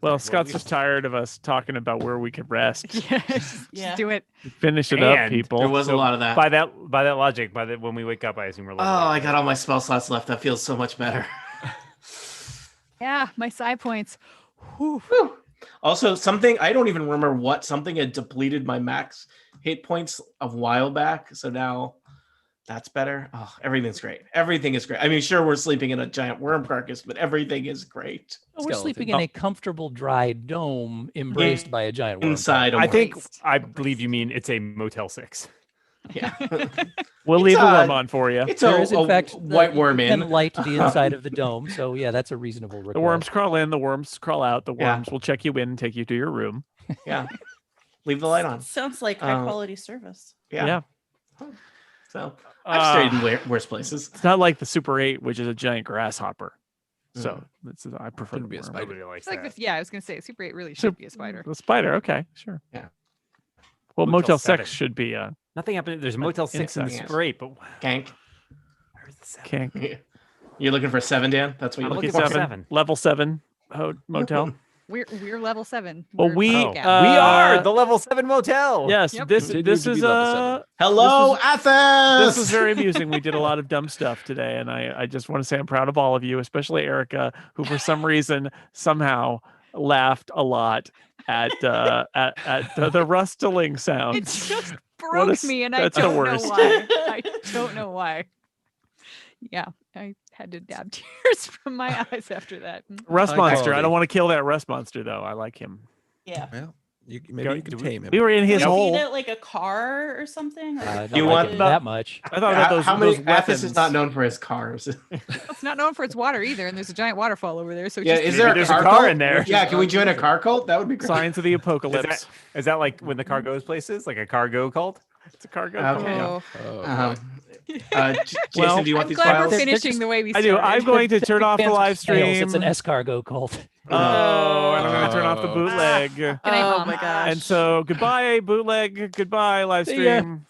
Well, Well, Scott's we- just tired of us talking about where we could rest. Yeah, just Yeah. do it. Finish it up, And people. There was So a lot of that. By that logic, when we wake up, I assume we're Oh, level I eight. got all my spell slots left. That feels so much better. Yeah, my side points. Whew. Whew. Also, something I don't even remember something had depleted my max hit points a while back. So now that's better. Oh, everything's great. Everything is great. I mean, sure, we're sleeping in a giant worm carcass, but everything is great. Oh, we're sleeping in Skeleton. a comfortable, dry dome embraced by a giant worm. Inside a I worm. think Christ. I believe you mean it's a Motel 6. Yeah. We'll It's leave a worm a- on for you. It's There is, in fact, white worm you in. can light the inside of the dome. So yeah, that's a reasonable request. The worms crawl in, the worms crawl out. The Yeah. worms will check you in and take you to your room. Yeah. Leave the light on. Sounds like high quality service. Yeah. Yeah. So I've Ah. stayed in worse places. It's not like the Super 8, which is a giant grasshopper. So I prefer Couldn't the be a worm. spider. Nobody likes It's like that. this, yeah, I was gonna say Super 8 really So- should be a spider. The spider, okay, sure. Yeah. Well, Motel Motel 6 7. should be Nothing happened. There's a Motel 6 in the insect. Super 8, but Gank. where's the 7? can't You're looking for 7, Dan? That's what you're I'm looking looking for? for 7. level 7 motel. We're level 7. Well, We're we, big uh, at it. We are the level 7 motel. Yes, Yep. this Continued this to be is level 7. Hello, This Athos! was very amusing. We did a lot of dumb stuff today, and I just want to say I'm proud of all of you, especially Erica, who for some reason somehow laughed a lot at the rustling It sounds. just broke a s- me, and I that's the don't know worst. why. I don't know why. Yeah, I had to dab tears from my eyes after that. Rust High monster. I quality. don't want to kill that rust monster though. I like him. Yeah. Well, maybe Go- you can do we- tame him. We were in his Can we hole. feed it like a car or something? Like, Don't You like want it the- that much. I thought about those, How many those Athos weapons. is not known for his cars? It's not known for its water either, and there's a giant waterfall over there. So Yeah, just is there a there's car, a car cult? in there. Yeah, can we join a car cult? That would be great. Signs of the apocalypse. Is that like when the car goes places, like a cargo cult? It's a cargo. Okay. cult. Oh, Oh, boy. Jason, Well, do you want I'm these glad files? we're They're finishing just- the way we I started. do. I'm going to turn off the Fans of live snails, stream. It's an escargot cult. Oh, and I'm going to turn off the Oh. bootleg. Good night, oh Mom. my gosh. And so goodbye, bootleg. Goodbye, live See ya. stream.